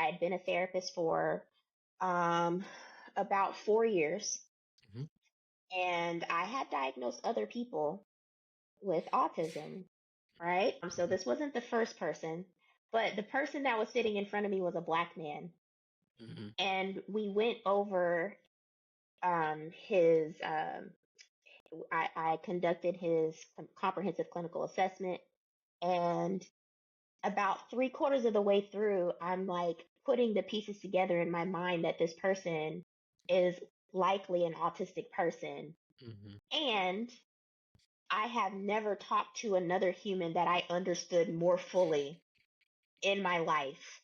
had been a therapist for about 4 years, hmm and I had diagnosed other people with autism, right? So this wasn't the first person, but the person that was sitting in front of me was a black man. hmm And we went over his, I conducted his comprehensive clinical assessment. And about three-quarters of the way through, I'm like putting the pieces together in my mind that this person is likely an autistic person. hmm And I have never talked to another human that I understood more fully in my life.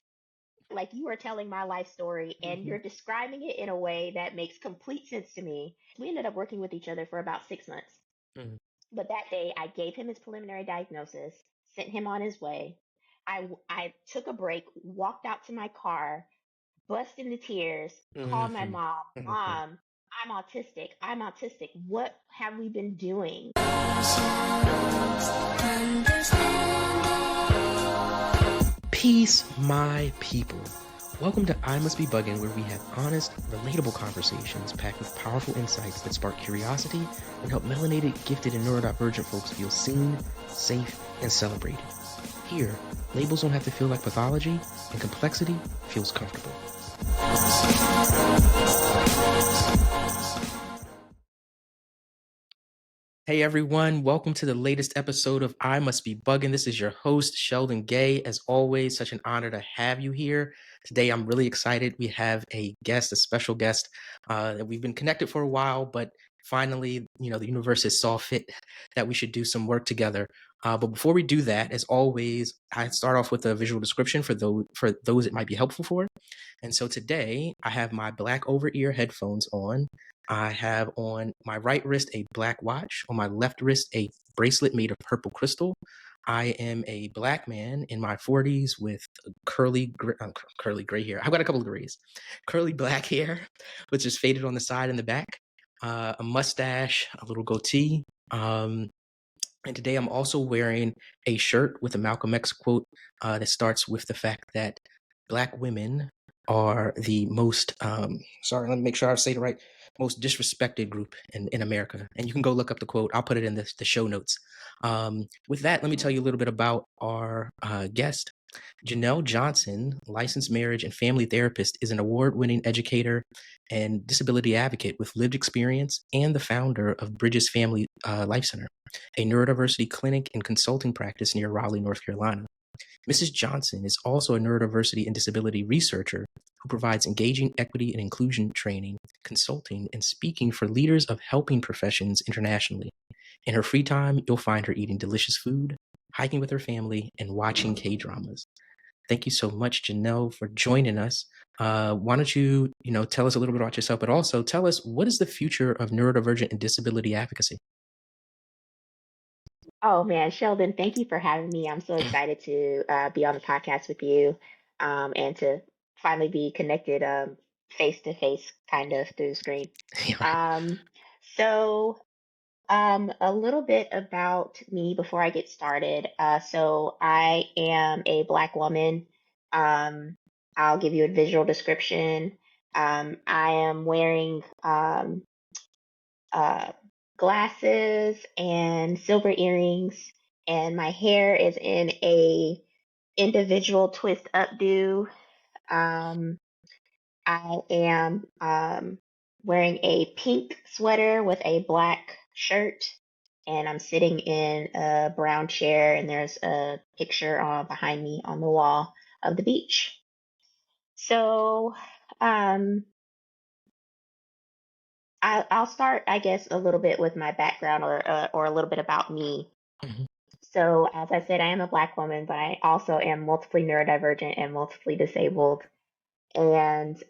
Like, you are telling my life story and hmm you're describing it in a way that makes complete sense to me. We ended up working with each other for about 6 months. hmm But that day, I gave him his preliminary diagnosis, sent him on his way. I took a break, walked out to my car, bust into tears, called my hmm mom. Mom, I'm autistic. I'm autistic. What have we been doing? Peace, my people. Welcome to I Must Be Buggin', where we have honest, relatable conversations packed with powerful insights that spark curiosity and help melanated, gifted, and neurodivergent folks feel seen, safe, and celebrated. Here, labels don't have to feel like pathology, and complexity feels comfortable. Hey everyone, welcome to the latest episode of I Must Be Buggin'. This is your host, Sheldon Gay. As always, such an honor to have you here. Today, I'm really excited. We have a special guest that we've been connected for a while, but finally, the universe has saw fit that we should do some work together. But before we do that, as always, I start off with a visual description for those it might be helpful for. And so today, I have my black over-ear headphones on. I have on my right wrist a black watch, on my left wrist a bracelet made of purple crystal. I am a black man in my 40s with curly gray hair. I've got a couple of grays. Curly black hair, which is faded on the side and the back, a mustache, a little goatee. And today I'm also wearing a shirt with a Malcolm X quote that starts with the fact that Black women are the most, sorry, let me make sure I say it right, most disrespected group in America. And you can go look up the quote. I'll put it in the show notes. With that, let me tell you a little bit about our guest. Janelle Johnson, licensed marriage and family therapist, is an award-winning educator and disability advocate with lived experience and the founder of Bridges Family Life Center, a neurodiversity clinic and consulting practice near Raleigh, North Carolina. Mrs. Johnson is also a neurodiversity and disability researcher who provides engaging equity and inclusion training, consulting, and speaking for leaders of helping professions internationally. In her free time, you'll find her eating delicious food, hiking with her family, and watching K-dramas. Thank you so much, Janelle, for joining us. Why don't you, tell us a little bit about yourself, but also tell us, what is the future of neurodivergent and disability advocacy? Oh man, Sheldon, thank you for having me. I'm so excited to be on the podcast with you, and to finally be connected face to face, kind of through the screen. Right. Um, a little bit about me before I get started. So I am a Black woman. Um, I'll give you a visual description. I am wearing uh, glasses and silver earrings, and my hair is in a individual twist updo. Um, I am wearing a pink sweater with a black shirt, and I'm sitting in a brown chair, and there's a picture behind me on the wall of the beach. So, um, I'll start, I guess, a little bit with my background, or a little bit about me. Mhm. So, as I said, I am a Black woman, but I also am multiply neurodivergent and multiply disabled. And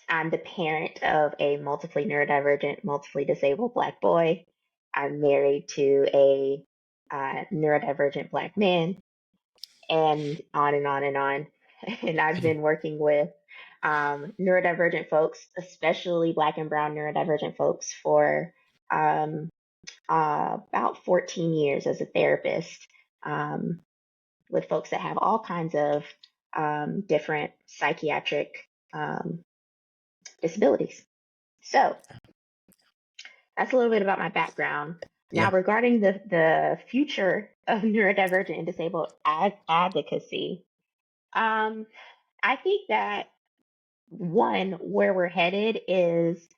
I'm the parent of a multiply neurodivergent, multiply disabled Black boy. I'm married to a neurodivergent Black man, and on and on and on. And I've been working with neurodivergent folks, especially Black and Brown neurodivergent folks, for um, about 14 years as a therapist, um, with folks that have all kinds of different psychiatric disabilities. So that's a little bit about my background. Now, Yeah. regarding the future of neurodivergent and disabled advocacy, I think that one, where we're headed is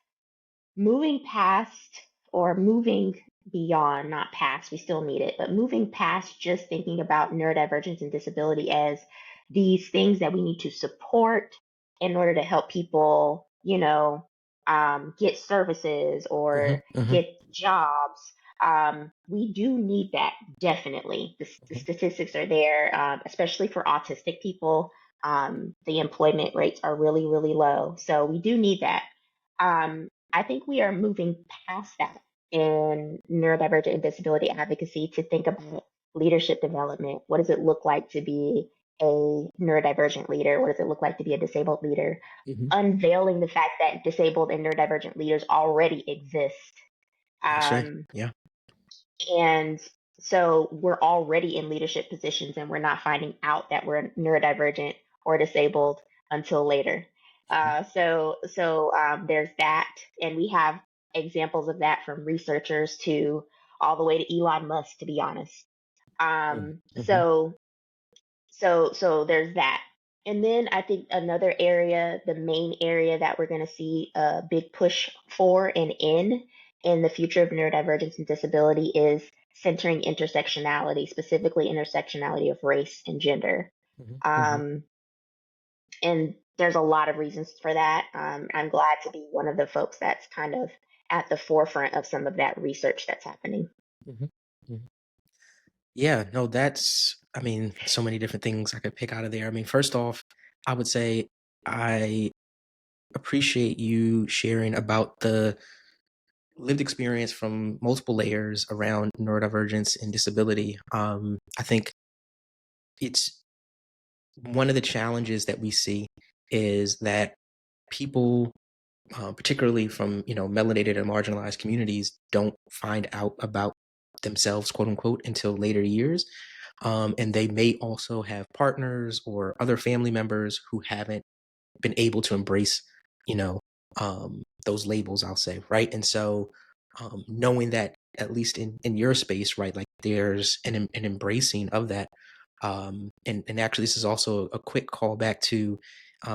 moving past or moving beyond, not past, we still need it, but moving past just thinking about neurodivergence and disability as these things that we need to support in order to help people, get services Mm-hmm, or mm-hmm, get jobs. We do need that, definitely. The statistics are there, especially for autistic people. The employment rates are really, really low. So we do need that. I think we are moving past that in neurodivergent and disability advocacy to think about leadership development. What does it look like to be a neurodivergent leader? What does it look like to be a disabled leader? mm-hmm. Unveiling the fact that disabled and neurodivergent leaders already exist. Actually, Um, yeah. and so we're already in leadership positions and we're not finding out that we're neurodivergent or disabled until later. So there's that. And we have examples of that from researchers to all the way to Elon Musk, to be honest. Um, Mm-hmm, so so there's that. And then I think another area, the main area that we're going to see a big push for and in the future of neurodivergence and disability is centering intersectionality, specifically intersectionality of race and gender. mm-hmm. Um, and there's a lot of reasons for that. I'm glad to be one of the folks that's kind of at the forefront of some of that research that's happening. Mm-hmm, mm-hmm. Yeah, no, I mean, so many different things I could pick out of there. I mean, first off, I would say I appreciate you sharing about the lived experience from multiple layers around neurodivergence and disability. I think it's one of the challenges that we see is that people, particularly from melanated and marginalized communities, don't find out about themselves, quote unquote, until later years. And they may also have partners or other family members who haven't been able to embrace, you know, those labels, I'll say, right? And so knowing that at least in your space, right, like there's an embracing of that. And actually, this is also a quick callback to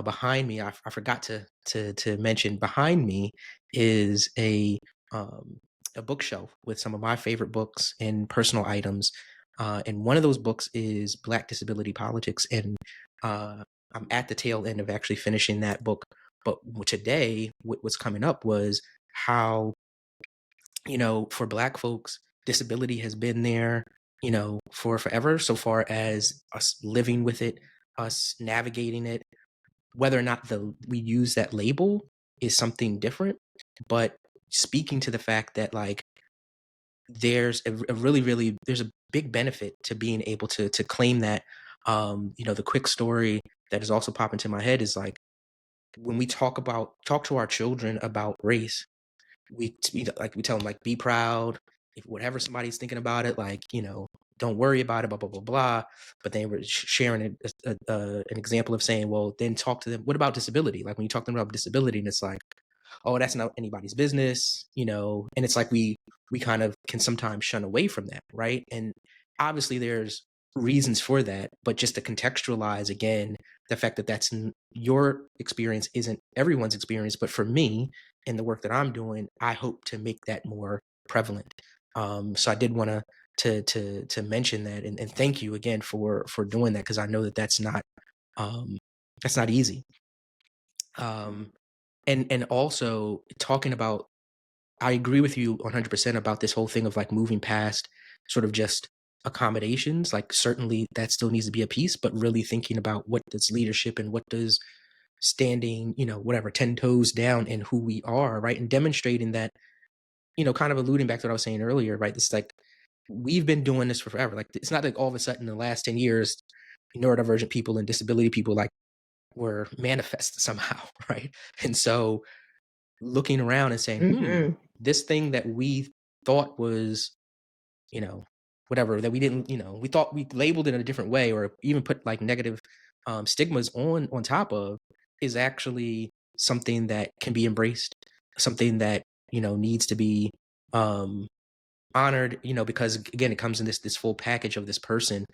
behind me. I forgot to mention behind me is a bookshelf with some of my favorite books and personal items. And one of those books is Black Disability Politics. And I'm at the tail end of actually finishing that book. But today, what's coming up was how, for Black folks, disability has been there, for forever, so far as us living with it, us navigating it. Whether or not we use that label is something different, but speaking to the fact that like there's a really, really there's a big benefit to being able to claim that. The quick story that is also popping to my head is like when we talk to our children about race, we tell them like be proud if whatever somebody's thinking about it, like don't worry about it, blah blah blah blah. But then we're sharing an example of saying, well, then talk to them. What about disability? Like when you talk to them about disability, and it's like, oh, that's not anybody's business, and it's like we kind of can sometimes shun away from that, right? And obviously there's reasons for that, but just to contextualize again the fact that your experience isn't everyone's experience, but for me in the work that I'm doing, I hope to make that more prevalent. So I did want to mention that and thank you again for doing that, because I know that that's not easy. And also talking about, I agree with you 100% about this whole thing of like moving past sort of just accommodations. Like certainly that still needs to be a piece, but really thinking about what does leadership and what does standing, whatever, 10 toes down in who we are, right? And demonstrating that, kind of alluding back to what I was saying earlier, right? It's like, we've been doing this for forever. Like, it's not like all of a sudden in the last 10 years, neurodivergent people and disability people like were manifest somehow, right? And so looking around and saying, Hmm. this thing that we thought was, whatever, that we didn't, we thought we labeled it in a different way or even put like negative stigmas on top of is actually something that can be embraced, something that needs to be honored, because again, it comes in this full package of this person,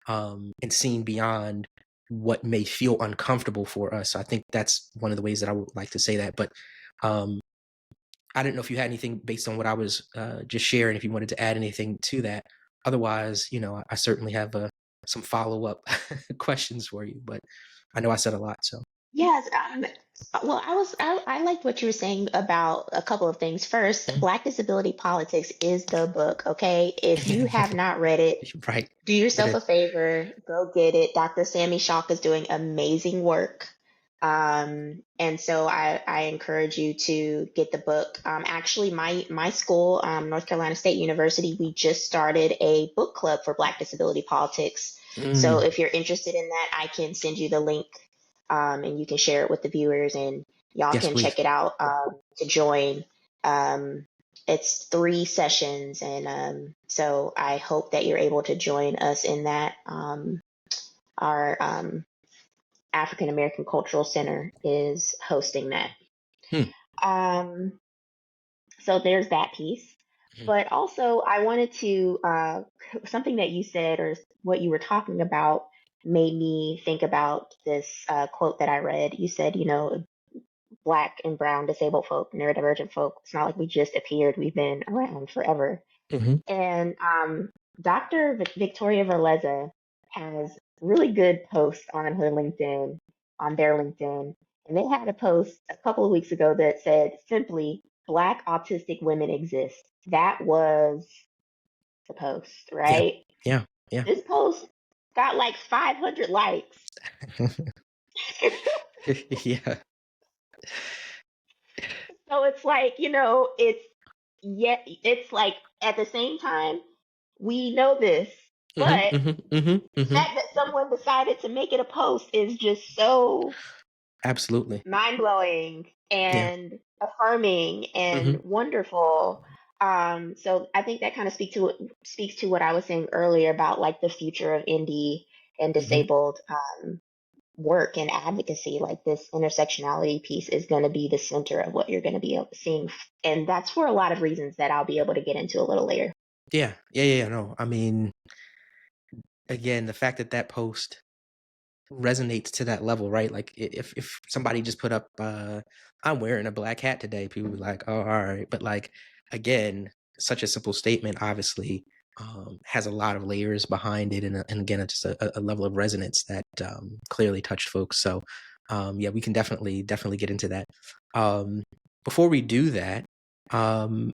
and seen beyond what may feel uncomfortable for us. So I think that's one of the ways that I would like to say that. But I didn't know if you had anything based on what I was just sharing, if you wanted to add anything to that. Otherwise, I certainly have some follow-up questions for you, but I know I said a lot, so. Yes. Well, I liked what you were saying about a couple of things. First, Mhm. Black Disability Politics is the book. Okay, if you have not read it, Right. do It yourself is. a favor, go get it. Dr. Sammy Shock is doing amazing work. And so I encourage you to get the book. Actually, my school, North Carolina State University, we just started a book club for Black Disability Politics. So Mm, if you're interested in that, I can send you the link, and you can share it with the viewers, and y'all yes, can please. check it out, to join. Um, it's 3 sessions, and so I hope that you're able to join us in that. Our African American Cultural Center is hosting that. Hmm. Um, so there's that piece. Mhm. But also, I wanted to, something that you said or what you were talking about made me think about this quote that I read. You said, Black and brown disabled folk, neurodivergent folk, it's not like we just appeared, we've been around forever. Mhm. And Dr. Victoria Verleza has really good posts on her LinkedIn, on their LinkedIn. And they had a post a couple of weeks ago that said simply, Black autistic women exist. That was the post, Yeah. right? Yeah. Yeah. This post got like 500 likes. Yeah. So it's like, it's like at the same time, we know this, Mhm. but Mhm. Mhm. the Mhm. fact that someone decided to make it a post is just so Absolutely. mind blowing Yeah. and affirming and Mhm. wonderful. So I think that kind of speaks to what I was saying earlier about like the future of indie and Mhm. disabled work and advocacy. Like this intersectionality piece is going to be the center of what you're going to be seeing, and that's for a lot of reasons that I'll be able to get into a little later. Yeah. Yeah. Yeah. Yeah. No, I mean, again, the fact that that post resonates to that level, right? Like if somebody just put up, I'm wearing a black hat today, people be like, oh, all right. But like, again, such a simple statement, obviously, has a lot of layers behind it. And again, it's just a level of resonance that clearly touched folks. So yeah, we can definitely get into that. Um, Before we do that, um,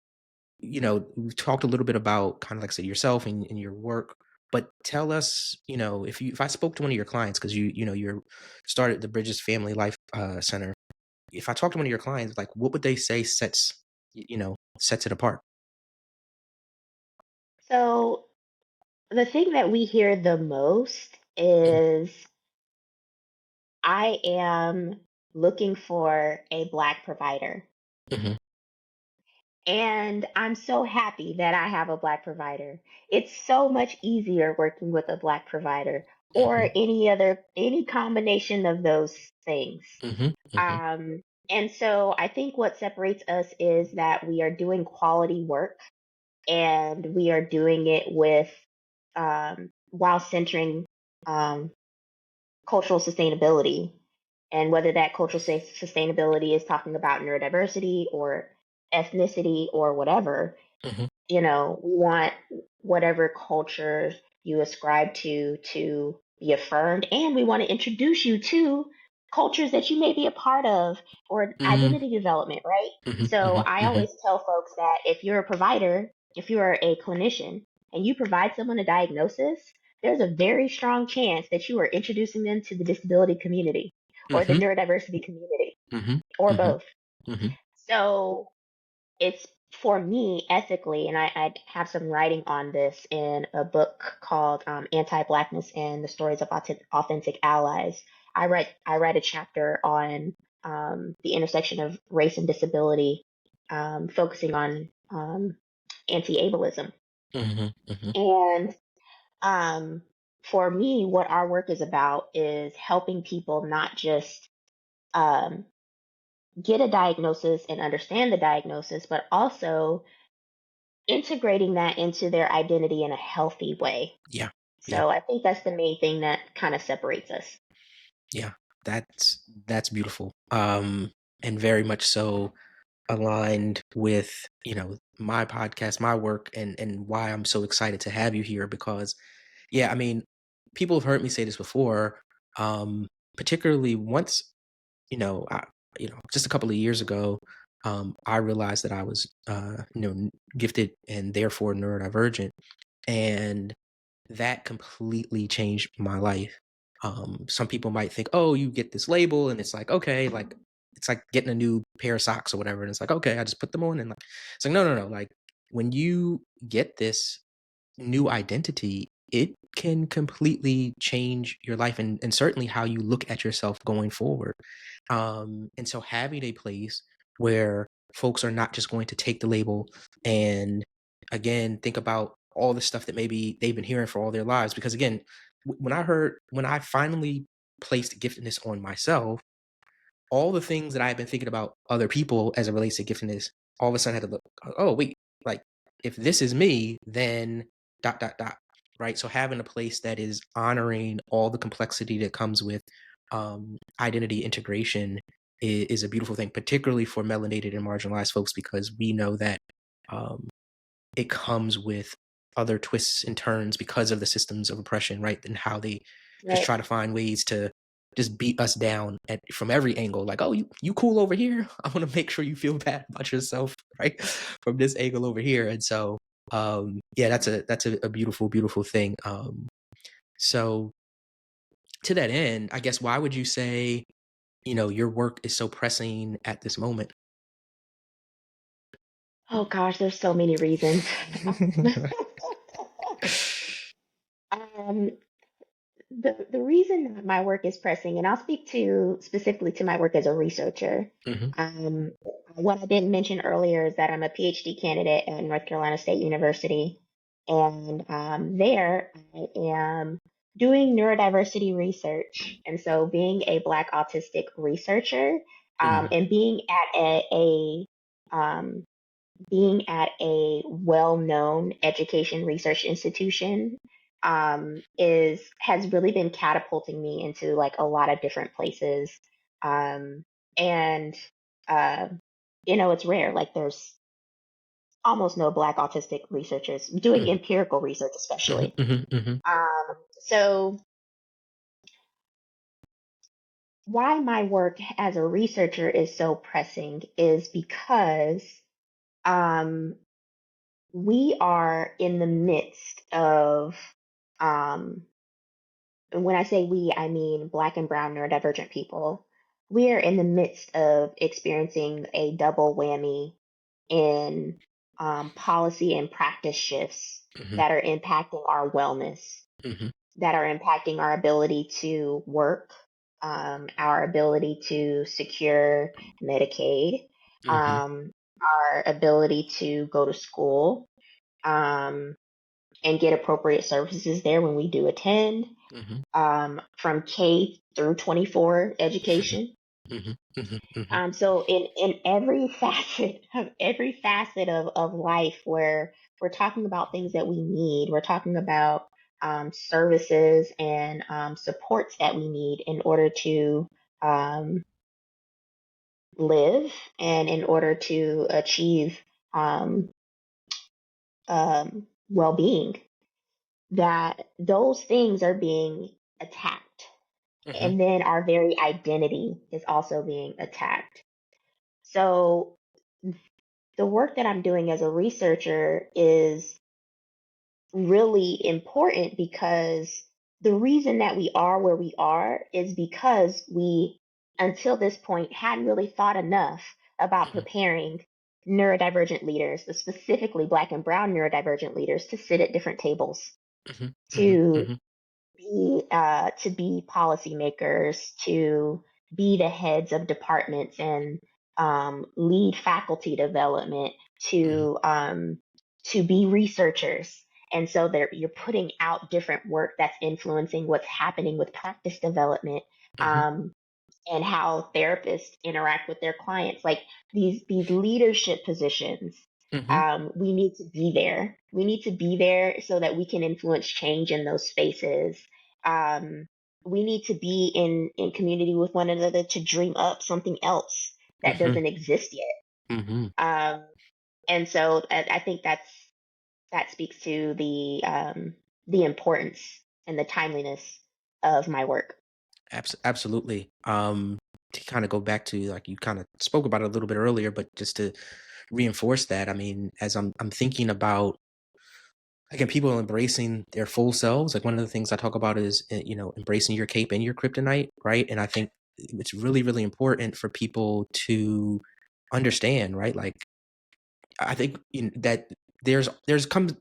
we've talked a little bit about kind of like, say, yourself and your work, but tell us, if I spoke to one of your clients, because you're started the Bridges Family Life Center. If I talked to one of your clients, like, what would they say sets it apart? So the thing that we hear the most Mhm. is I am looking for a Black provider. Mhm. And I'm so happy that I have a Black provider. It's so much easier working with a Black provider or Mhm. any combination of those things. Mhm. Mhm. Um, and so I think what separates us is that we are doing quality work and we are doing it with, while centering um, cultural sustainability. And whether that cultural sustainability is talking about neurodiversity or ethnicity or whatever, Mhm. we want whatever culture you ascribe to be affirmed. And we want to introduce you to cultures that you may be a part of or Mhm. identity development, right? Mhm. So Mhm. I Mhm. always tell folks that if you're a provider, if you're a clinician and you provide someone a diagnosis, there's a very strong chance that you are introducing them to the disability community or the Mhm. neurodiversity community Mhm. or Mhm. both. Mhm. So it's for me ethically, and I have some writing on this in a book called Anti-Blackness and the Stories of Authentic Allies. I write a chapter on the intersection of race and disability, focusing on anti-ableism. Mhm. Mhm. And um, for me, what our work is about is helping people not just um, get a diagnosis and understand the diagnosis, but also integrating that into their identity in a healthy way. Yeah. Yeah. So I think that's the main thing that kind of separates us. Yeah. That's beautiful. And very much so aligned with, my podcast, my work, and why I'm so excited to have you here because, yeah, I mean, people have heard me say this before, particularly once, I, just a couple of years ago, I realized that I was, gifted and therefore neurodivergent, and that completely changed my life. Some people might think, oh, you get this label, and it's like, okay, like it's like getting a new pair of socks or whatever, and it's like, okay, I just put them on, and like, it's like, no, no, no, like when you get this new identity, it can completely change your life and certainly how you look at yourself going forward. And so having a place where folks are not just going to take the label and again think about all the stuff that maybe they've been hearing for all their lives. Because again, when I finally placed giftedness on myself, all the things that I've been thinking about other people as it relates to giftedness, all of a sudden I had to look, oh, wait, like if this is me, then dot, dot, dot, right? So having a place that is honoring all the complexity that comes with identity integration is a beautiful thing, particularly for melanated and marginalized folks, because we know that um, it comes with other twists and turns because of the systems of oppression, right? And how they just Right. try to find ways to just beat us down from every angle. Like, oh, you cool over here. I want to make sure you feel bad about yourself, right? From this angle over here. And so, yeah, that's a beautiful, beautiful thing. So to that end, I guess, why would you say, your work is so pressing at this moment? Oh gosh, there's so many reasons. um, the reason that my work is pressing, and I'll speak to specifically to my work as a researcher. Mhm, Um, what I didn't mention earlier is that I'm a PhD candidate at North Carolina State University, and there I am doing neurodiversity research. And so, being a Black autistic researcher, mhm, and um, being at a well-known education research institution is has really been catapulting me into like a lot of different places. And uh, it's rare. Like there's almost no Black autistic researchers doing mhm, empirical research, mhm, especially. mhm, mhm, So why my work as a researcher is so pressing is because um, we are in the midst of, um, and when I say we, I mean Black and Brown neurodivergent people. We are in the midst of experiencing a double whammy in policy and practice shifts mhm, that are impacting our wellness, mhm, that are impacting our ability to work, our ability to secure Medicaid, mhm, our ability to go to school, um, and get appropriate services there when we do attend, mhm, from K through 24 education. mhm, mhm, mhm, So in every facet of life where we're talking about things that we need, we're talking about services and supports that we need in order to um, live and in order to achieve um, well-being, that those things are being attacked. mhm, And then our very identity is also being attacked. So the work that I'm doing as a researcher is really important because the reason that we are where we are is because we, until this point, hadn't really thought enough about mhm, preparing neurodivergent leaders, specifically Black and Brown neurodivergent leaders, to sit at different tables, mhm, mhm, to mhm, be policymakers, to be the heads of departments and lead faculty development, mhm, to be researchers. And so you're putting out different work that's influencing what's happening with practice development, Mm-hmm. and how therapists interact with their clients. Like these leadership positions, Mm-hmm. we need to be there. We need to be there so that we can influence change in those spaces. Um, we need to be in community with one another to dream up something else that Mm-hmm. doesn't exist yet. Mm-hmm. And so I think that speaks to the importance and the timeliness of my work. Absolutely. To kind of go back to, like, you kind of spoke about it a little bit earlier, but just to reinforce that, I mean, as I'm thinking about, again, people embracing their full selves. Like, one of the things I talk about is, embracing your cape and your kryptonite, right? And I think it's really, really important for people to understand, right? Like, I think that there's comes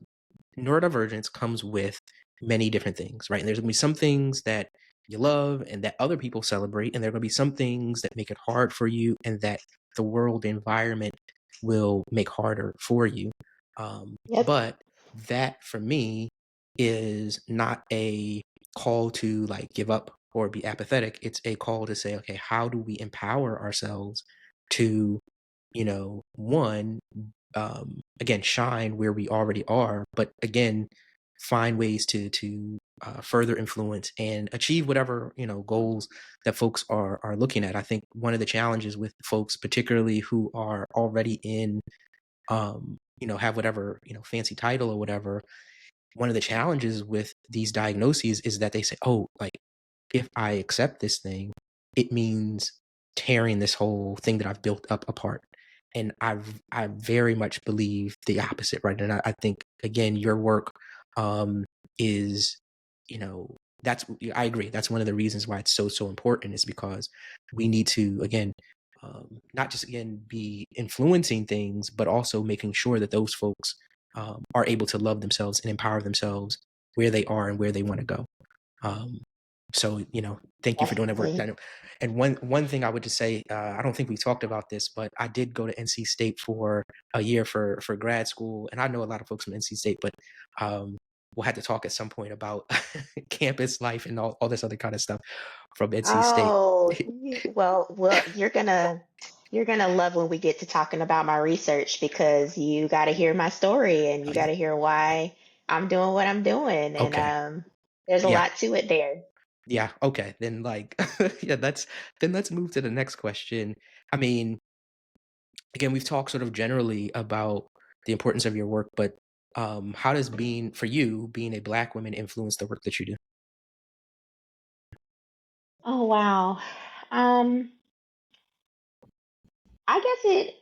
neurodivergence comes with many different things, right? And there's gonna be some things that you love and that other people celebrate, and there are gonna be some things that make it hard for you and that the world environment will make harder for you. Yep. But that, for me, is not a call to, like, give up or be apathetic. It's a call to say, okay, how do we empower ourselves to, one, again, shine where we already are, but again, find ways to further influence and achieve whatever goals that folks are looking at. I think one of the challenges with folks, particularly who are already in, have whatever fancy title or whatever. One of the challenges with these diagnoses is that they say, oh, like, if I accept this thing, it means tearing this whole thing that I've built up apart. And I very much believe the opposite, right? And I think, again, your work is, that's, I agree. That's one of the reasons why it's so important, is because we need to, again, not just, again, be influencing things, but also making sure that those folks are able to love themselves and empower themselves where they are and where they want to go. Um, so, thank you for doing that work. Definitely. And one thing I would just say, I don't think we talked about this, but I did go to NC State for a year for grad school, and I know a lot of folks from NC State, but we'll have to talk at some point about campus life and all this other kind of stuff from NC State. Oh, well, you're gonna love when we get to talking about my research, because you got to hear my story and Oh, you got yeah. to hear why I'm doing what I'm doing, and Okay. there's a Yeah. lot to it there. Yeah. Okay. Then, like, yeah, let's move to the next question. I mean, again, we've talked sort of generally about the importance of your work, but how does being a Black woman influence the work that you do? Oh wow. Um, I guess it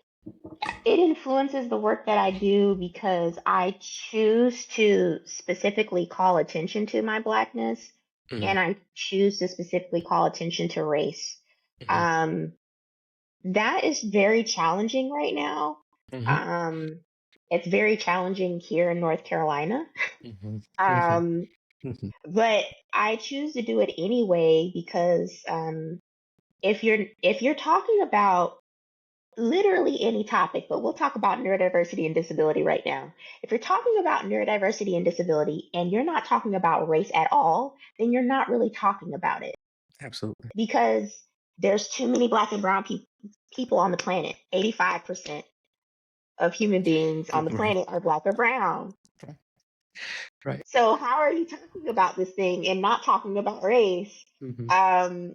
influences the work that I do because I choose to specifically call attention to my Blackness, Mm-hmm. and I choose to specifically call attention to race. Mm-hmm. Um, that is very challenging right now. Mm-hmm. Um, it's very challenging here in North Carolina. Mm-hmm. Um, Mm-hmm. but I choose to do it anyway because if you're talking about literally any topic, but we'll talk about neurodiversity and disability right now. If you're talking about neurodiversity and disability and you're not talking about race at all, then you're not really talking about it, Absolutely. because there's too many black and brown people on the planet. 85% of human beings on the Right. planet are black or brown. Right. So how are you talking about this thing and not talking about race? Mm-hmm. Um,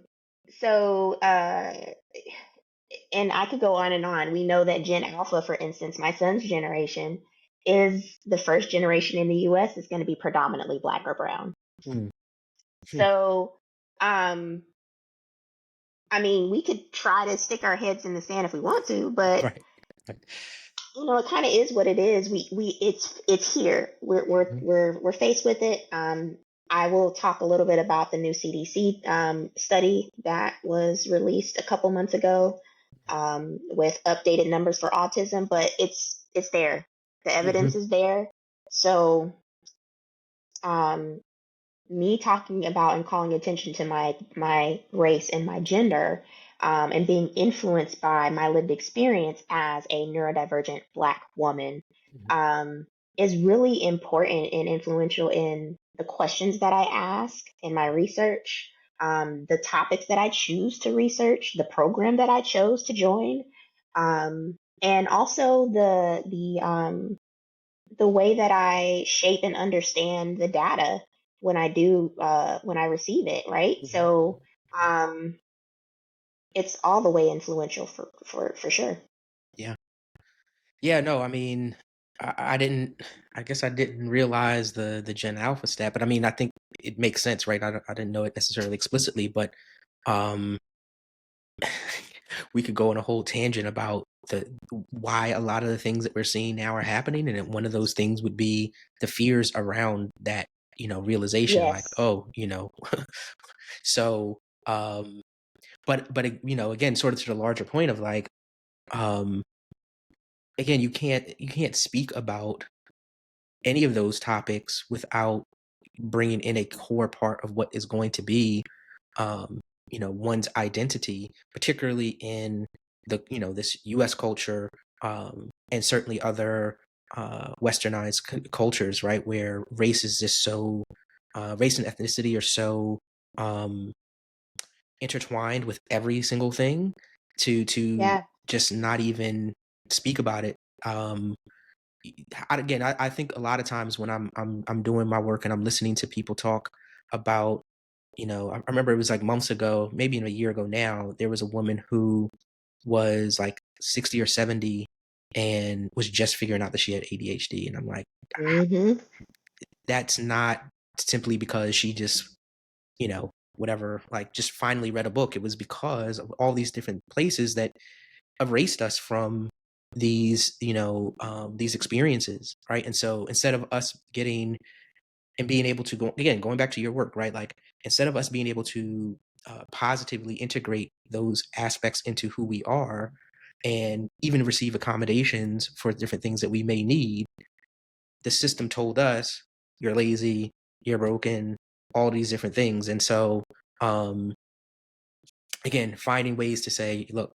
so and I could go on and on. We know that Gen Alpha, for instance, my son's generation, is the first generation in the US is going to be predominantly black or brown. Mm-hmm. So, um, I mean, we could try to stick our heads in the sand if we want to, but Right. Right. it kind of is what it is. It's here. Mm-hmm. We're faced with it. I will talk a little bit about the new CDC study that was released a couple months ago, with updated numbers for autism, but it's there. The Mm-hmm. evidence is there. So, um, me talking about and calling attention to my race and my gender, and being influenced by my lived experience as a neurodivergent Black woman, Mm-hmm. um, is really important and influential in the questions that I ask in my research, the topics that I choose to research, the program that I chose to join, and also the way that I shape and understand the data when I receive it, right? So um, it's all the way influential for sure. Yeah. Yeah, no, I mean, I didn't, I guess I didn't realize the Gen Alpha stat, but I mean, I think it makes sense, right? I didn't know it necessarily explicitly, but um, we could go on a whole tangent about why a lot of the things that we're seeing now are happening, and one of those things would be the fears around that, realization, like, Yes. oh, so, but again, sort of to the larger point of like, um, again, you can't speak about any of those topics without bringing in a core part of what is going to be one's identity, particularly in this US culture, and certainly other westernized cultures, right, where race is just so race and ethnicity are so um, intertwined with every single thing to Yeah. just not even speak about it. Again, I think a lot of times when I'm doing my work and I'm listening to people talk about, I remember it was like months ago, maybe even a year ago now, there was a woman who was like 60 or 70 and was just figuring out that she had ADHD. And I'm like, Hmm. that's not simply because she just, whatever, like just finally read a book. It was because of all these different places that erased us from these experiences, right? And so instead of us getting and being able to going back to your work, right, like instead of us being able to positively integrate those aspects into who we are and even receive accommodations for different things that we may need, the system told us you're lazy, you're broken, all these different things. And so um again, finding ways to say, look,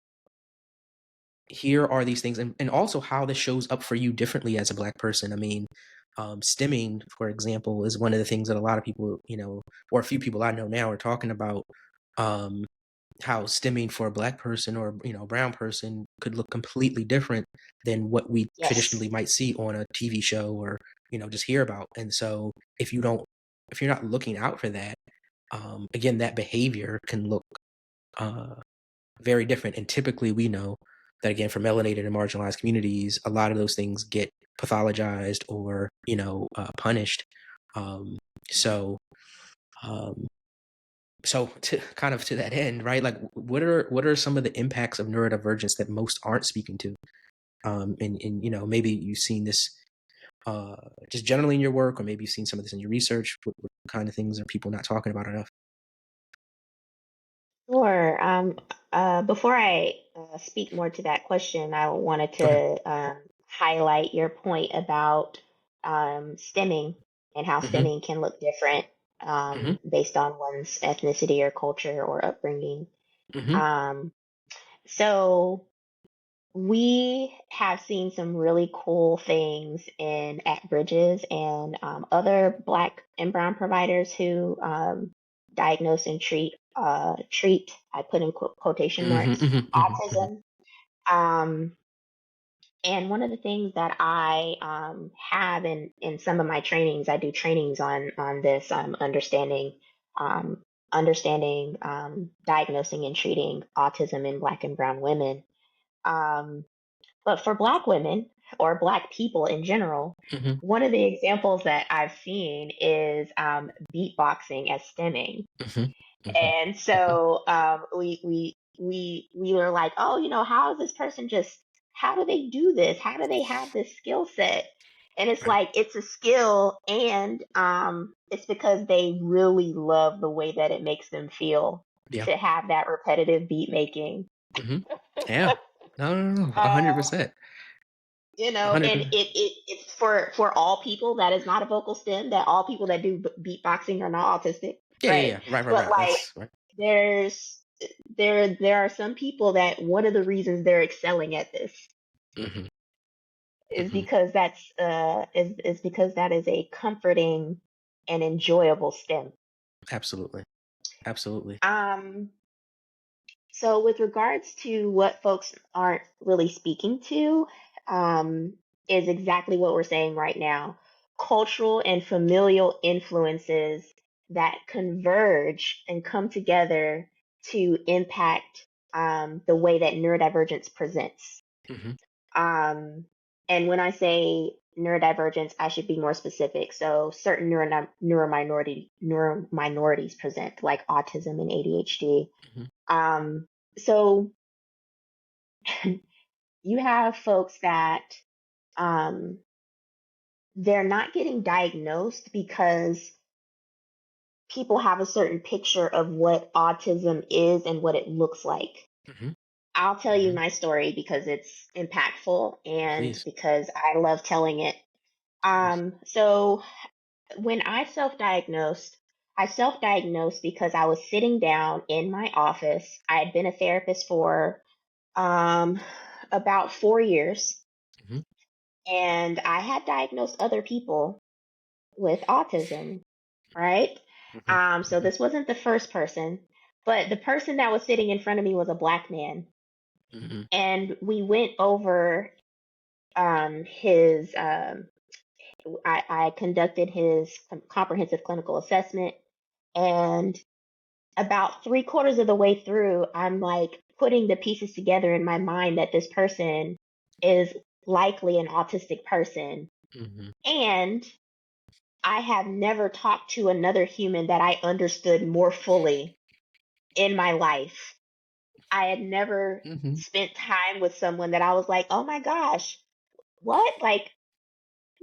here are these things, and also how this shows up for you differently as a Black person. I mean, stimming, for example, is one of the things that a lot of people, or a few people I know now are talking about, um, how stimming for a Black person or, a brown person could look completely different than what we Yes. traditionally might see on a TV show or, just hear about. And so if you're not looking out for that, again, that behavior can look uh, very different. And typically we know that, again, for melanated and marginalized communities, a lot of those things get pathologized or, punished. Um, so, um, so to kind of to that end, right? Like what are some of the impacts of neurodivergence that most aren't speaking to? And maybe you've seen this just generally in your work, or maybe you've seen some of this in your research. What kind of things are people not talking about enough? Sure. Before I speak more to that question, I wanted Go ahead. to highlight your point about stemming and how Mm-hmm. stemming can look different Mm-hmm. based on one's ethnicity or culture or upbringing. Mm-hmm. Um, so we have seen some really cool things in at Bridges and other Black and Brown providers who diagnose and treat. I put in quotation Mm-hmm. marks Mm-hmm. Mm-hmm. autism. Um, and one of the things that I have in some of my trainings, I do trainings on this um, understanding diagnosing and treating autism in Black and Brown women. Um, but for Black women or Black people in general, Mm-hmm. one of the examples that I've seen is beatboxing as stimming. Mm-hmm. Mm-hmm. And Mm-hmm. so we were like, oh, how is this person just? How do they do this? How do they have this skill set? And it's Right. like it's a skill, and it's because they really love the way that it makes them feel Yeah. to have that repetitive beat making. Mm-hmm. Yeah. No, no, no, no. Uh, 100%. and 100%. it's for all people that is not a vocal stem, that all people that do beatboxing are not autistic, Yeah, yeah, right? yeah. Right, right, But right. like That's right. there's there are some people that one of the reasons they're excelling at this Mm-hmm. is because that's is because that is a comforting and enjoyable stim. Absolutely. Absolutely. Um, so with regards to what folks aren't really speaking to, is exactly what we're saying right now. Cultural and familial influences that converge and come together to impact the way that neurodivergence presents. Mm-hmm. Um, and when I say neurodivergence, I should be more specific. So certain neurominorities present, like autism and ADHD. Mm-hmm. So you have folks that um, they're not getting diagnosed because people have a certain picture of what autism is and what it looks like. Mm-hmm. I'll tell you Mm-hmm. my story because it's impactful and Please. because I love telling it. Please. So when I self-diagnosed because I was sitting down in my office. I had been a therapist for um, about 4 years, Mm-hmm. and I had diagnosed other people with autism, right? Mm-hmm. So this wasn't the first person, but the person that was sitting in front of me was a black man, Mm-hmm. and we went over his. I conducted his comprehensive clinical assessment, and about three-quarters of the way through, I'm like putting the pieces together in my mind that this person is likely an autistic person. Mm-hmm. And I have never talked to another human that I understood more fully in my life. I had never Mm-hmm. spent time with someone that I was like, oh my gosh, what? Like,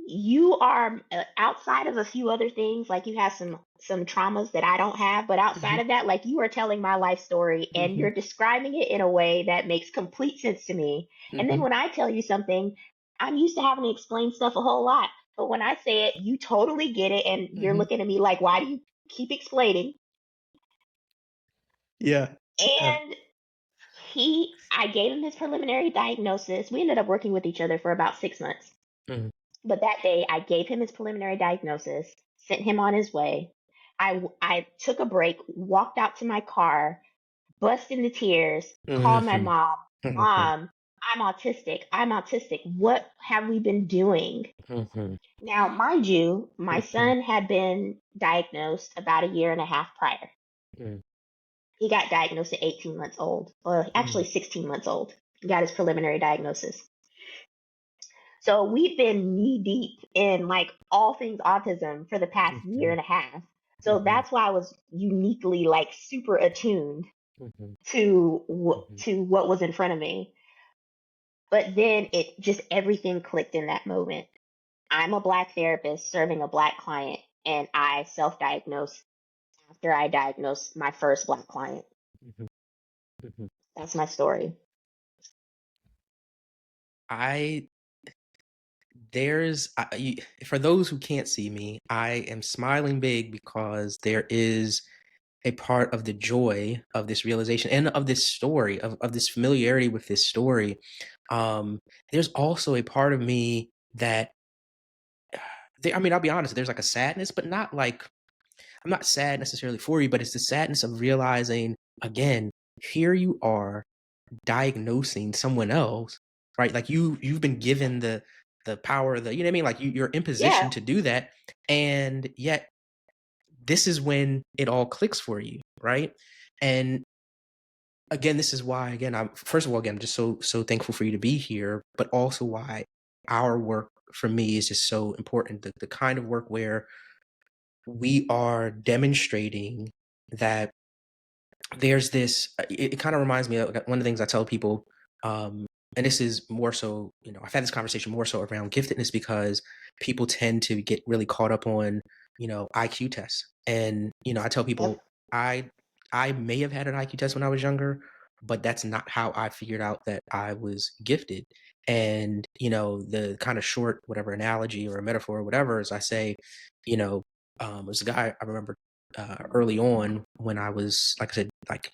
you are outside of a few other things, like you have some traumas that I don't have, but outside of that, like you are telling my life story and Mm-hmm. you're describing it in a way that makes complete sense to me. And then Mm-hmm. when I tell you something, I'm used to having to explain stuff a whole lot, but when I say it, you totally get it, and you're Mm-hmm. looking at me like, why do you keep explaining? Yeah. Yeah. And I gave him his preliminary diagnosis. We ended up working with each other for about 6 months. Mm-hmm. But that day, I gave him his preliminary diagnosis, sent him on his way. I took a break, walked out to my car, burst into tears, called my Mm-hmm. mom. Mm-hmm. Mom, I'm autistic. I'm autistic. What have we been doing? Mm-hmm. Now, mind you, my Mm-hmm. son had been diagnosed about a year and a half prior. He got diagnosed at 18 months old, or Mm-hmm. actually 16 months old. He got his preliminary diagnosis. So we've been knee deep in like all things autism for the past year Mm-hmm. and a half. So Mm-hmm. that's why I was uniquely like super attuned Mm-hmm. to what was in front of me. But then it just everything clicked in that moment. I'm a black therapist serving a black client, and I self-diagnosed after I diagnosed my first black client. Mm-hmm. Mm-hmm. That's my story. I there's for those who can't see me, I am smiling big because there is a part of the joy of this realization and of this story, of this familiarity with this story. Um, there's also a part of me that I mean, I'll be honest, there's like a sadness, but not like I'm not sad necessarily for you, but it's the sadness of realizing again, here you are diagnosing someone else, right? Like you've been given the power, the you know what I mean? Like you're in position Yeah. to do that. And yet this is when it all clicks for you, right? And again, this is why again, I'm first of all, again, just so thankful for you to be here, but also why our work for me is just so important. The kind of work where we are demonstrating that there's this it kind of reminds me of one of the things I tell people, and this is more so, I've had this conversation more so around giftedness because people tend to get really caught up on, IQ tests. And, I tell people Yep. I I may have had an IQ test when I was younger, but that's not how I figured out that I was gifted. And, the kind of short, whatever analogy or a metaphor or whatever is I say, there's a guy I remember early on when I was, like I said, like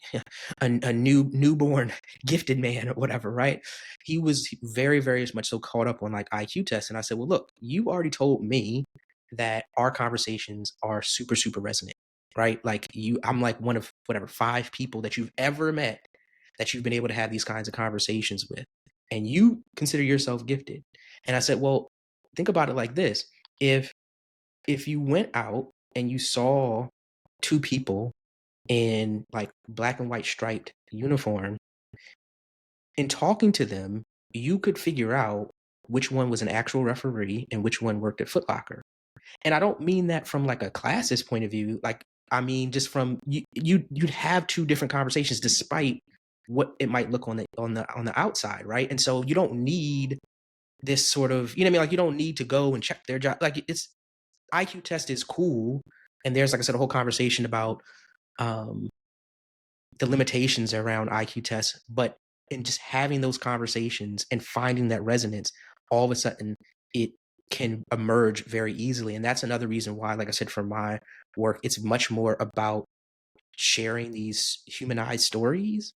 a newborn gifted man or whatever, right? He was very, very much so caught up on like IQ tests. And I said, well, look, you already told me that our conversations are super, super resonant, right? Like I'm like one of whatever 5 people that you've ever met that you've been able to have these kinds of conversations with. And you consider yourself gifted. And I said, well, think about it like this. If you went out and you saw 2 people in like black and white striped uniform, in talking to them, you could figure out which one was an actual referee and which one worked at Foot Locker. And I don't mean that from like a classist point of view. Like, I mean, just from you'd have 2 different conversations despite what it might look on the outside, right? And so you don't need this sort of, you know what I mean? Like, you don't need to go and check their job. Like, it's IQ test is cool. And there's, like I said, a whole conversation about the limitations around IQ tests, but in just having those conversations and finding that resonance, all of a sudden it can emerge very easily. And that's another reason why, like I said, for my work, it's much more about sharing these humanized stories,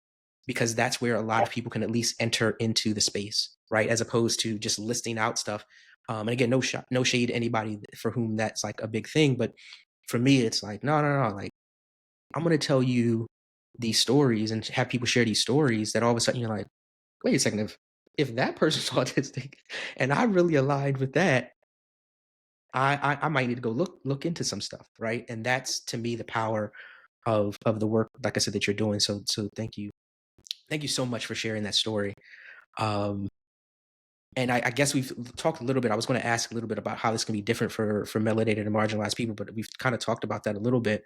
because that's where a lot of people can at least enter into the space, right? As opposed to just listing out stuff. And again, no shade to anybody for whom that's like a big thing. But for me, it's like, no. Like, I'm going to tell you these stories and have people share these stories that all of a sudden you're like, wait a second, if that person's autistic and I really aligned with that, I might need to go look into some stuff, right? And that's, to me, the power of the work, like I said, that you're doing. So thank you so much for sharing that story. And I guess we've talked a little bit. I was going to ask a little bit about how this can be different for melanated and marginalized people, but we've kind of talked about that a little bit.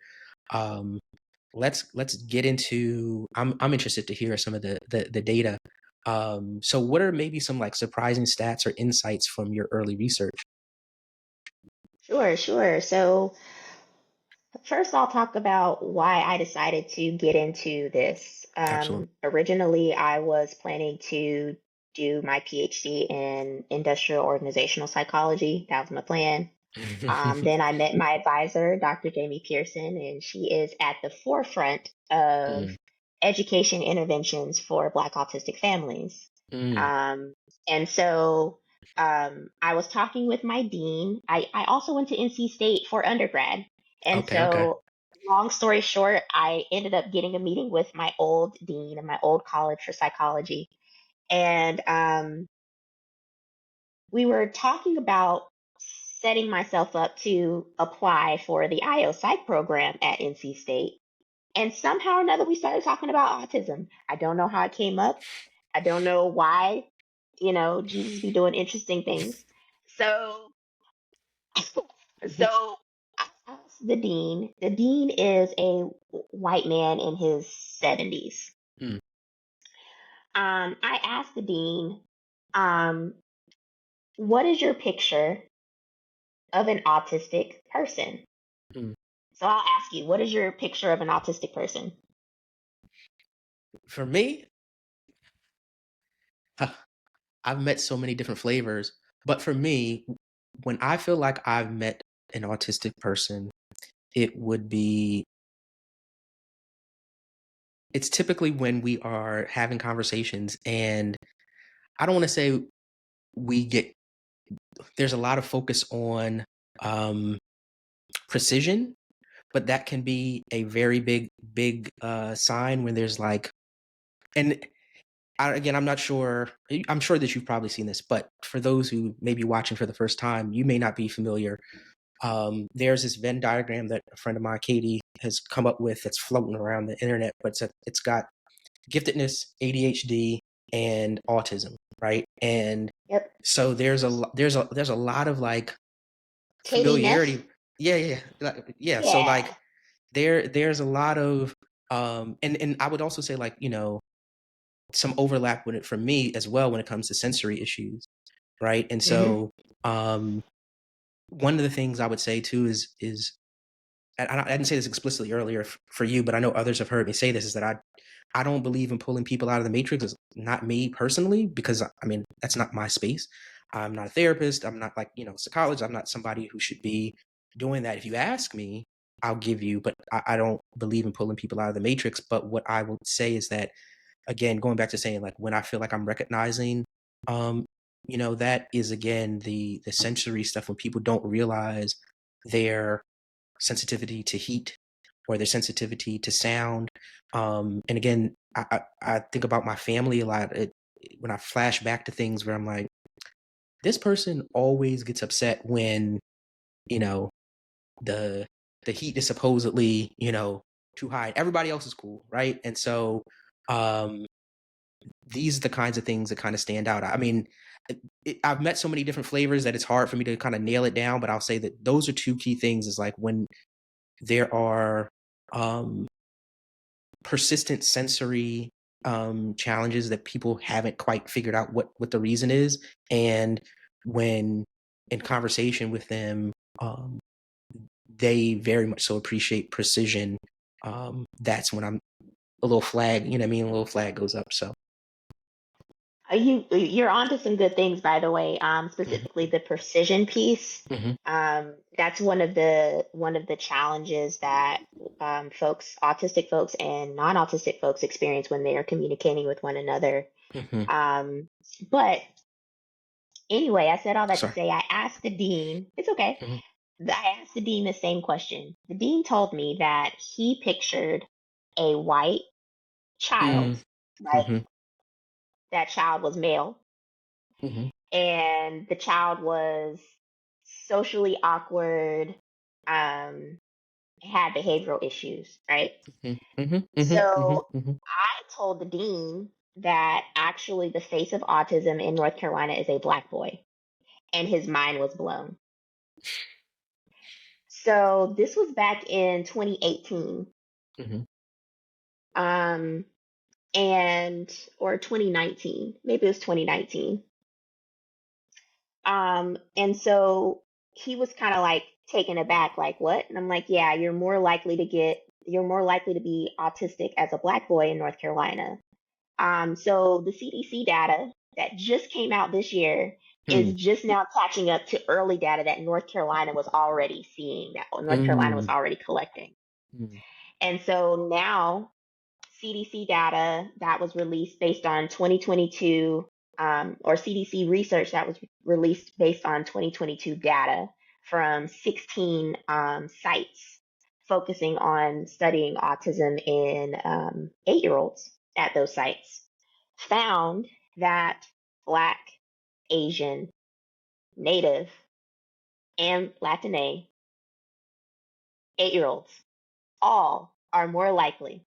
Let's get into. I'm interested to hear some of the data. So what are maybe some like surprising stats or insights from your early research? Sure. So first, I'll talk about why I decided to get into this. Absolutely. Originally, I was planning to do my PhD in industrial organizational psychology. That was my plan. Then I met my advisor, Dr. Jamie Pearson, and she is at the forefront of Mm, education interventions for Black autistic families. mm. Um, and so I was talking with my dean. I also went to NC State for undergrad. And Okay. so, long story short, I ended up getting a meeting with my old dean of my old college for psychology. And we were talking about setting myself up to apply for the IO Psych program at NC State. And somehow or another, we started talking about autism. I don't know how it came up. I don't know why, Jesus be doing interesting things. So, so I asked the dean. The dean is a white man in his 70s. Mm, I asked the dean, um, what is your picture of an autistic person? mm. So I'll ask you, what is your picture of an autistic person? For me, I've met so many different flavors, but for me, when I feel like I've met an autistic person, it would be, it's typically when we are having conversations, and I don't want to say we get, there's a lot of focus on um, precision, but that can be a very big sign when there's like, and again, I'm not sure. I'm sure that you've probably seen this, but for those who may be watching for the first time, you may not be familiar. There's this Venn diagram that a friend of mine, Katie, has come up with that's floating around the internet, but it's got giftedness, ADHD, and autism, right? And Yep. so there's a lot of like Katie Neff? familiarity. Yeah. Yeah. So like Yeah. there's a lot of and I would also say, like, some overlap with it for me as well when it comes to sensory issues, right? And Hmm. so one of the things I would say too is I didn't say this explicitly earlier for you, but I know others have heard me say this, is that I don't believe in pulling people out of the matrix. It's not me personally, because I mean, that's not my space. I'm not a therapist. I'm not like, psychologist. I'm not somebody who should be doing that. If you ask me, I'll give you, but I don't believe in pulling people out of the matrix. But what I will say is that, again, going back to saying, like, when I feel like I'm recognizing, that is, again, the sensory stuff, when people don't realize their sensitivity to heat or their sensitivity to sound. And again, I think about my family a lot. When I flash back to things where I'm like, this person always gets upset when, you know, the heat is supposedly, too high. Everybody else is cool, right? And so these are the kinds of things that kind of stand out. I mean, I've met so many different flavors that it's hard for me to kind of nail it down, but I'll say that those are two key things, is like when there are persistent sensory challenges that people haven't quite figured out what the reason is, and when in conversation with them, they very much so appreciate precision. That's when I'm a little flag, a little flag goes up. So You're onto some good things, by the way. Specifically the precision piece. mm-hmm. That's one of the challenges that autistic folks and non-autistic folks experience when they are communicating with one another. Mm-hmm. But anyway, I said all that to Sorry. say I asked the dean. It's okay. Mm-hmm. I asked the dean the same question. The dean told me that he pictured a white child, right? Mm-hmm. That child was male, Mm-hmm. and the child was socially awkward, had behavioral issues, right? Mm-hmm. Mm-hmm. So Mm-hmm. Mm-hmm. I told the dean that actually the face of autism in North Carolina is a black boy, and his mind was blown. So this was back in 2018, Mm-hmm. um, or 2019, maybe it was 2019. And so he was kind of like taken aback, like, what? And I'm like, yeah, you're more likely to be autistic as a black boy in North Carolina. So the CDC data that just came out this year is just now catching up to early data that North Carolina was already seeing, that North Carolina was already collecting. Mm-hmm. And so now CDC data that was released based on 2022, or CDC research that was released based on 2022 data from 16 sites focusing on studying autism in 8-year-olds at those sites, found that Black, Asian, Native, and Latine 8-year-olds all are more likely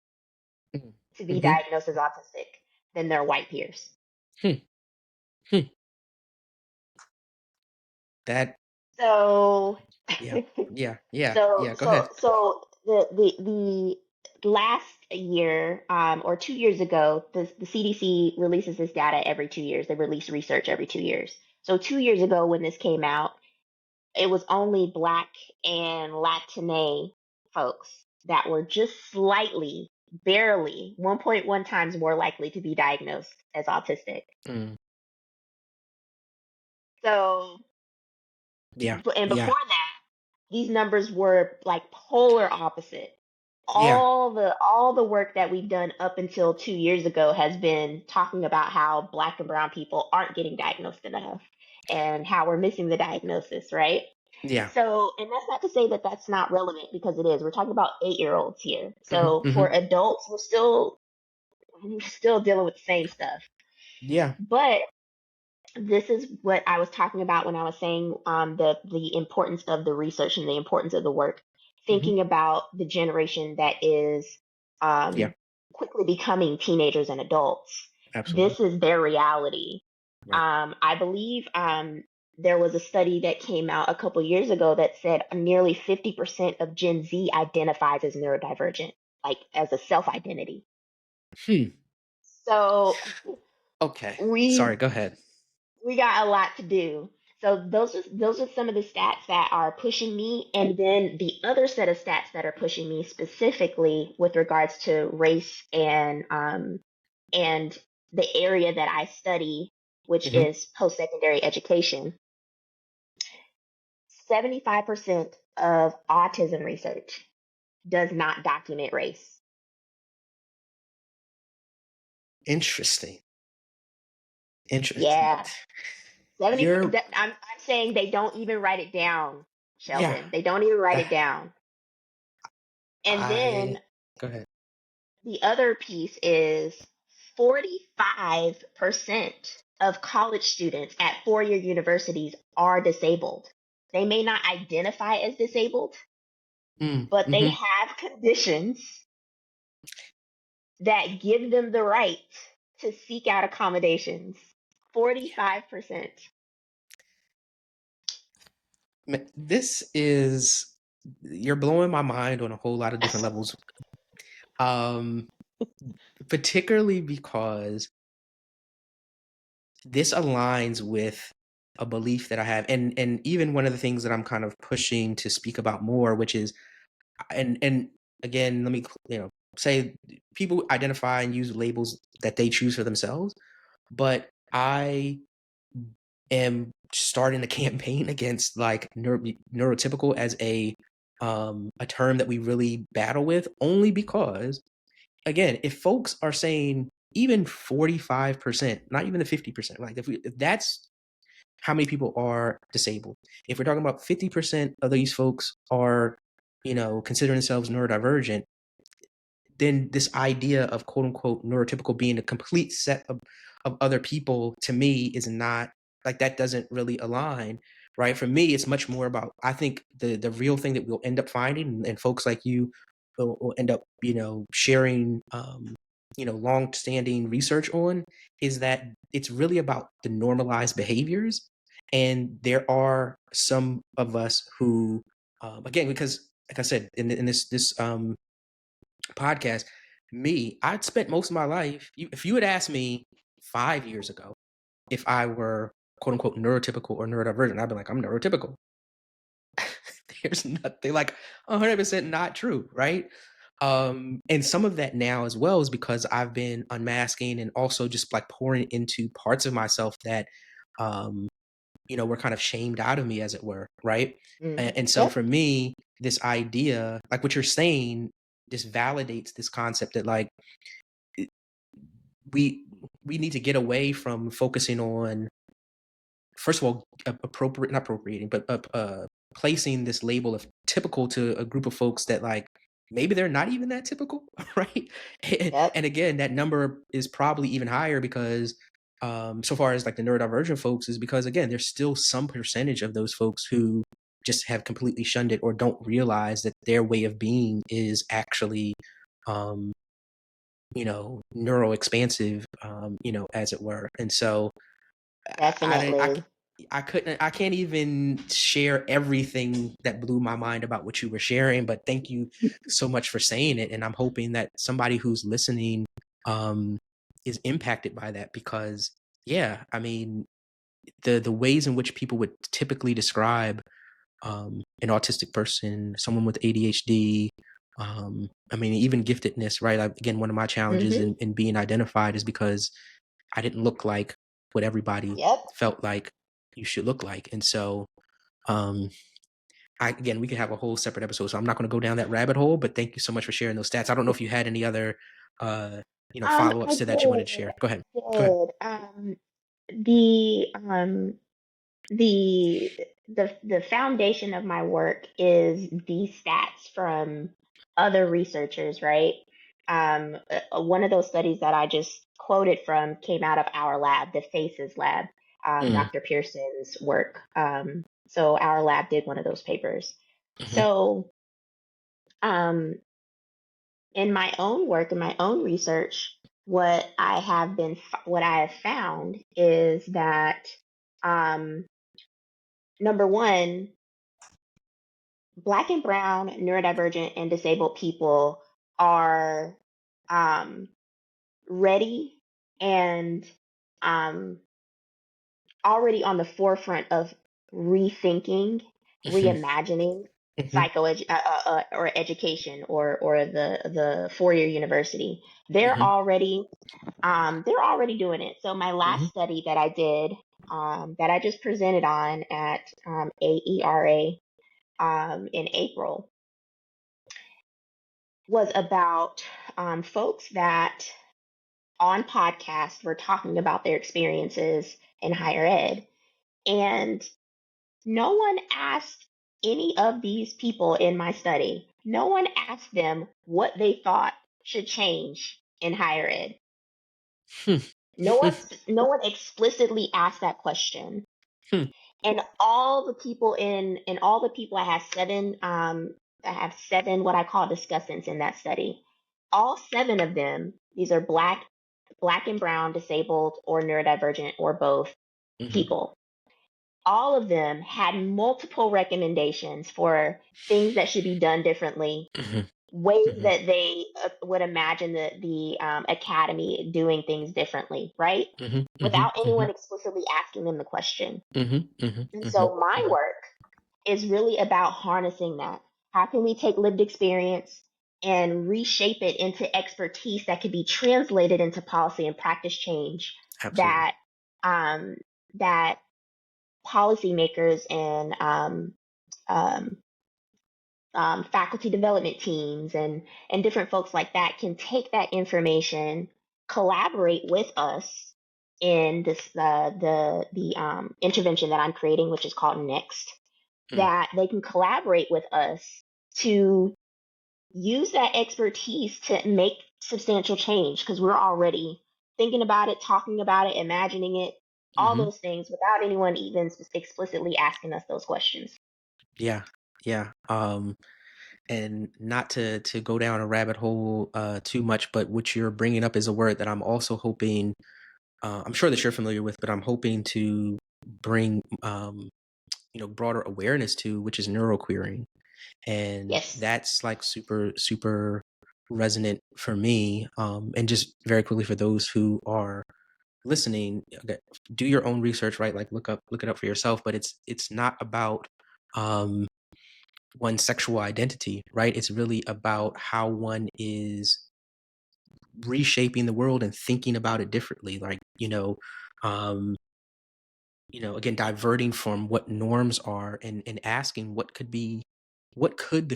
to be Mm-hmm. diagnosed as autistic than their white peers. Hmm. Hmm. That, So, yeah, yeah, yeah, so, yeah. Go so, ahead. so the last year, or 2 years ago, the CDC releases this data every 2 years. They release research every 2 years. So 2 years ago, when this came out, it was only Black and Latine folks that were just slightly, barely 1.1 times more likely to be diagnosed as autistic. Mm. So, Yeah, and yeah, before that, these numbers were like polar opposite. yeah, All the work that we've done up until 2 years ago has been talking about how Black and brown people aren't getting diagnosed enough and how we're missing the diagnosis, right? yeah. So, and that's not to say that that's not relevant, because it is. We're talking about 8-year-olds here. Mm-hmm. So Mm-hmm. for adults, we're still dealing with the same stuff. Yeah. But this is what I was talking about when I was saying, the importance of the research and the importance of the work. Mm-hmm. Thinking about the generation that is Yeah. quickly becoming teenagers and adults. Absolutely. This is their reality. Right. I believe there was a study that came out a couple years ago that said nearly 50% of Gen Z identifies as neurodivergent, like as a self identity. Hmm. So Okay. Sorry. we Go ahead. we got a lot to do. So those are some of the stats that are pushing me, and then the other set of stats that are pushing me specifically with regards to race and the area that I study, which Mm-hmm. is post secondary education. 75% of autism research does not document race. Interesting. Yeah. 70, You're I'm saying they don't even write it down, yeah. Sheldon. They don't even write Uh, it down. And I then go ahead. the other piece is 45% of college students at four-year universities are disabled. They may not identify as disabled, but they Mm-hmm. have conditions that give them the right to seek out accommodations. 45%. This is you're blowing my mind on a whole lot of different levels. Um, Particularly because this aligns with a belief that I have, and even one of the things that I'm kind of pushing to speak about more, which is, and again, let me say people identify and use labels that they choose for themselves, but I am starting a campaign against like neurotypical as a term that we really battle with, only because again, if folks are saying even 45%, not even the 50%, like if that's how many people are disabled, if we're talking about 50% of these folks are, considering themselves neurodivergent, then this idea of quote unquote neurotypical being a complete set of other people, to me, is not like, that doesn't really align. Right. For me, it's much more about, I think the real thing that we'll end up finding, and folks like you will end up, sharing, long-standing research on, is that it's really about the normalized behaviors. And there are some of us who, again, because like I said, in this podcast, I'd spent most of my life, if you had asked me 5 years ago if I were quote unquote neurotypical or neurodivergent, I'd be like, I'm neurotypical. There's nothing, like, 100% not true, right? And some of that now as well is because I've been unmasking and also just like pouring into parts of myself that were kind of shamed out of me, as it were, right? And so Yep, for me, this idea, like what you're saying, just validates this concept that like we we need to get away from focusing on, first of all, appropriate not appropriating, but placing this label of typical to a group of folks that like maybe they're not even that typical, right? and, yep. and again, that number is probably even higher because so far as like the neurodivergent folks, is because again, there's still some percentage of those folks who just have completely shunned it or don't realize that their way of being is actually um neuro expansive, as it were. And so Definitely. I can't even share everything that blew my mind about what you were sharing, but thank you so much for saying it. And I'm hoping that somebody who's listening is impacted by that, because yeah, I mean, the ways in which people would typically describe an autistic person, someone with ADHD, I mean, even giftedness, right? Again, one of my challenges Mm-hmm. in being identified is because I didn't look like what everybody Yep. felt like you should look like. And so, um, again, we could have a whole separate episode, so I'm not going to go down that rabbit hole, but thank you so much for sharing those stats. I don't know if you had any other, follow-ups I to that you wanted to did. share. Go ahead. I Go ahead. did. The the foundation of my work is the stats from other researchers, right? One of those studies that I just quoted from came out of our lab, the FACES lab, Mm, Dr. Pearson's work. So our lab did one of those papers. mhm, So um, in my own work, in my own research, what I have found is that um, number one, Black and brown, neurodivergent, and disabled people are um, ready and um, already on the forefront of rethinking, mhm, reimagining mhm, or education or the four-year university. mhm, They're already doing it. So my last mhm, study that I did, that I just presented on at AERA in April, was about folks that on podcasts were talking about their experiences in higher ed. And no one asked any of these people in my study, no one asked them what they thought should change in higher ed. Hmm. No one explicitly asked that question. Hmm. And all the people I have seven what I call discussants in that study. All seven of them, these are black and brown, disabled, or neurodivergent, or both Mhm. people. All of them had multiple recommendations for things that should be done differently, Mhm. ways Mhm. that they would imagine the academy doing things differently, right? Mhm. Mhm. Without anyone explicitly asking them the question. Mhm. Mhm. And Mhm. so my Mhm. work is really about harnessing that. How can we take lived experience and reshape it into expertise that could be translated into policy and practice change Absolutely. that um, that policymakers and um, faculty development teams and different folks like that can take that information, collaborate with us in this the intervention that I'm creating, which is called Next. Mm. That they can collaborate with us to use that expertise to make substantial change because we're already thinking about it, talking about it, imagining it, all Mhm. those things without anyone even explicitly asking us those questions. Yeah. Yeah. And not to go down a rabbit hole too much, but what you're bringing up is a word that I'm also hoping. I'm sure that you're familiar with, but I'm hoping to bring broader awareness to, which is neuroqueering, and Yes. that's like super super resonant for me. And just very quickly for those who are listening, okay, do your own research, right? Like look it up for yourself. But it's not about um, one's sexual identity, right? It's really about how one is reshaping the world and thinking about it differently. Like, um, again, diverting from what norms are and asking what could the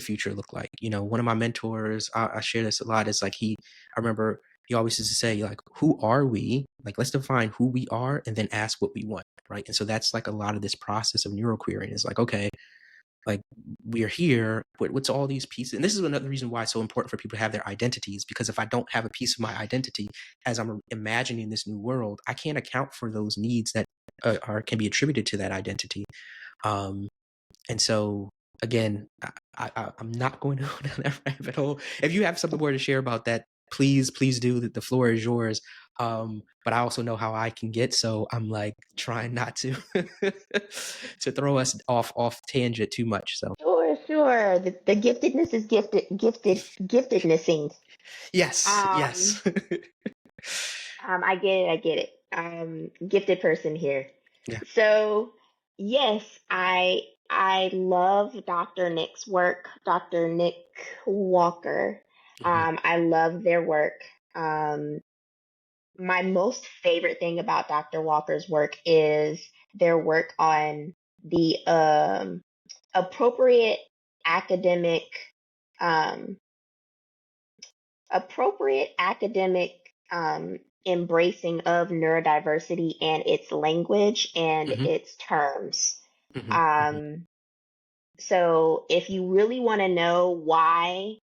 future look like? One of my mentors, I share this a lot. It's like I remember he always used to say, like, who are we? Like, let's define who we are and then ask what we want. Right. And so that's like a lot of this process of neuroqueering is like, okay, like we are here, what's all these pieces? And this is another reason why it's so important for people to have their identities, because if I don't have a piece of my identity as I'm imagining this new world, I can't account for those needs that can be attributed to that identity. And so again, I'm not going to go down that rabbit hole. If you have something more to share about that, please do. The floor is yours. But I also know how I can get, so I'm like trying not to to throw us off tangent too much. So Sure, sure. The giftedness is giftednessing. yes, Um, yes. I get it, I get it. Gifted person here. Yeah. So yes, I love Dr. Nick's work, Dr. Nick Walker. Hmm. I love their work. Um, my most favorite thing about Dr. Walker's work is their work on the appropriate academic um, appropriate academic um, embracing of neurodiversity and its language and Hmm. its terms. Hmm. Hmm. Um, so, if you really want to know why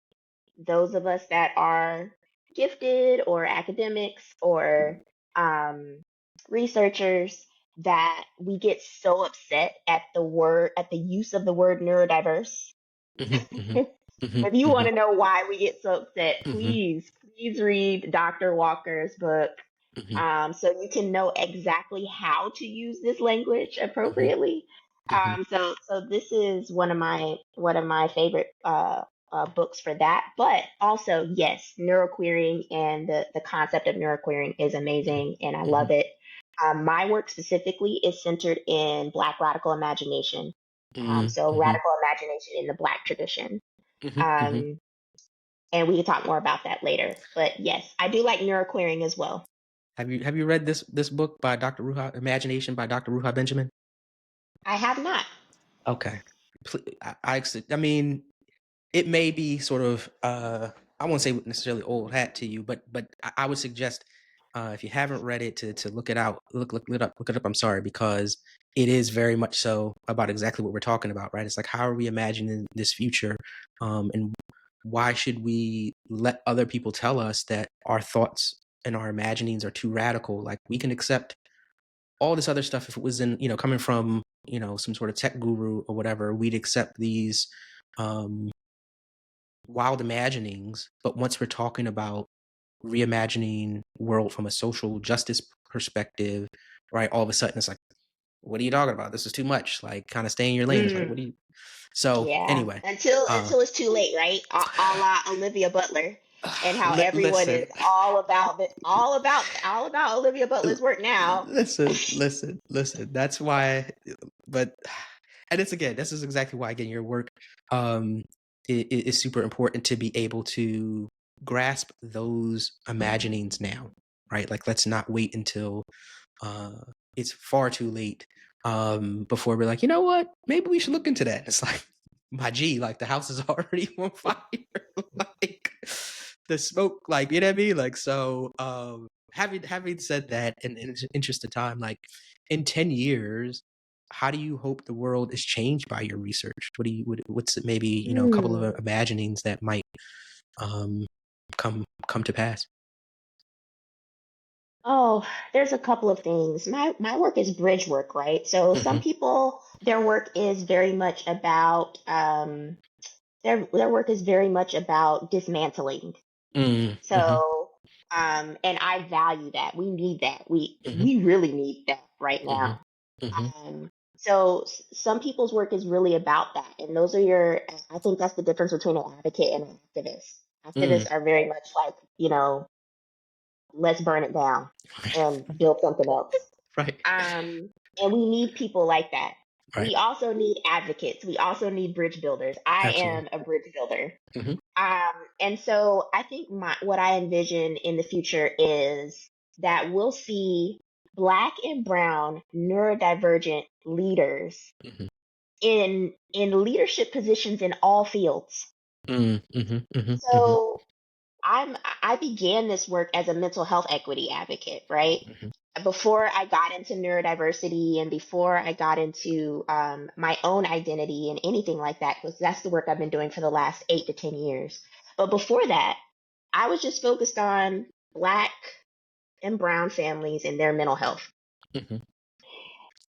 those of us that are gifted or academics or um, researchers that we get so upset at the use of the word neurodiverse. Hmm. Hmm. Hmm. If you want Hmm. to know why we get so upset, Hmm. please read Dr. Walker's book, Hmm. so you can know exactly how to use this language Hmm. appropriately. Hmm. So this is one of my favorite books for that. But also, yes, neuroqueering and the concept of neuroqueering is amazing, and I love Hmm. it. My work specifically is centered in Black radical imagination. Hmm. So Hmm. radical imagination in the Black tradition. Hmm. Hmm. Um, and we can talk more about that later. But yes, I do like neuroqueering as well. Have you read this book by Dr. Ruha, Imagination by Dr. Ruha Benjamin? I have not. Okay. I mean, it may be sort of I won't say necessarily old hat to you, but I would suggest if you haven't read it to look it out, look it up. I'm sorry, because it is very much so about exactly what we're talking about, right? It's like, how are we imagining this future, and why should we let other people tell us that our thoughts and our imaginings are too radical? Like, we can accept all this other stuff if it was in, coming from, some sort of tech guru or whatever. We'd accept these um, wild imaginings, but once we're talking about reimagining world from a social justice perspective, right, all of a sudden it's like, what are you talking about? This is too much. Like, kind of stay in your lane. It's like, what Mm, do you? So yeah. anyway, Until it's too late, right? A la Olivia Butler, and how everyone listen, is all about Olivia Butler's work now. listen. That's why, but, and it's, again, this is exactly why, again, your work um is super important, to be able to grasp those imaginings now, right? Like, let's not wait until uh it's far too late before we're like, you know what, maybe we should look into that. It's like, my G, like, the house is already on fire. Like, the smoke, like, you know what I mean? Like, so having said that, and in the interest of time, like, in 10 years, how do you hope the world is changed by your research? What's maybe, a couple Mm. of imaginings that might um come to pass? Oh, there's a couple of things. My work is bridge work, right? So some Mm-hmm. people, their work is very much about their work is very much about dismantling. Mm-hmm. So and I value that. We need that. Mm-hmm. We really need that right Mm-hmm. now. Mm-hmm. So some people's work is really about that, and those are your. I think that's the difference between an advocate and an activist. Mm. Activists are very much like, let's burn it down and build something else. Right. And we need people like that. Right. We also need advocates. We also need bridge builders. I Absolutely. am a bridge builder. Mm-hmm. And so I think what I envision in the future is that we'll see Black and Brown neurodivergent leaders Mm-hmm. in leadership positions in all fields. Mm-hmm. Mm-hmm. Mm-hmm. So I began this work as a mental health equity advocate, right? Mm-hmm. Before I got into neurodiversity and before I got into my own identity and anything like that, because that's the work I've been doing for the last 8 to 10 years. But before that, I was just focused on Black and Brown families and their mental health. Mm-hmm.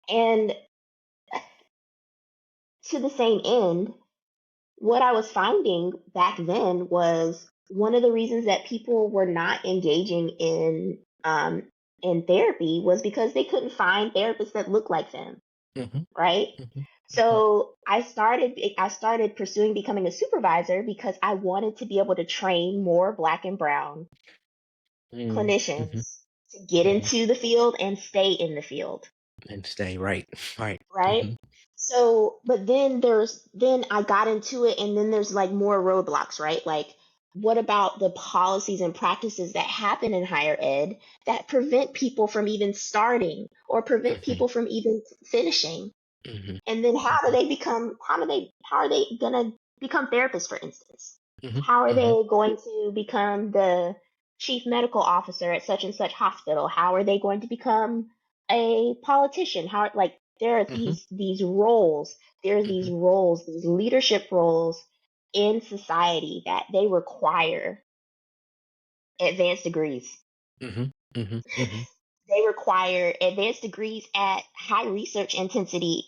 And to the same end, what I was finding back then was one of the reasons that people were not engaging in therapy was because they couldn't find therapists that looked like them, Mm-hmm. right? Mm-hmm. So I started pursuing becoming a supervisor because I wanted to be able to train more Black and Brown Mm-hmm. clinicians to get Mm-hmm. into the field and stay in the field, And stay right. Right. right? Mm-hmm. So, but then I got into it, and then there's like more roadblocks, right? Like, what about the policies and practices that happen in higher ed that prevent people from even starting or prevent Mm-hmm. people from even finishing? Mm-hmm. And then how are they gonna become therapists, for instance? Mm-hmm. How are Mm-hmm. they going to become the chief medical officer at such and such hospital? How are they going to become a politician? How, like, there are Mm-hmm. these roles, these leadership roles in society that they require advanced degrees. Mm-hmm. Mm-hmm. Mm-hmm. They require advanced degrees at high research intensity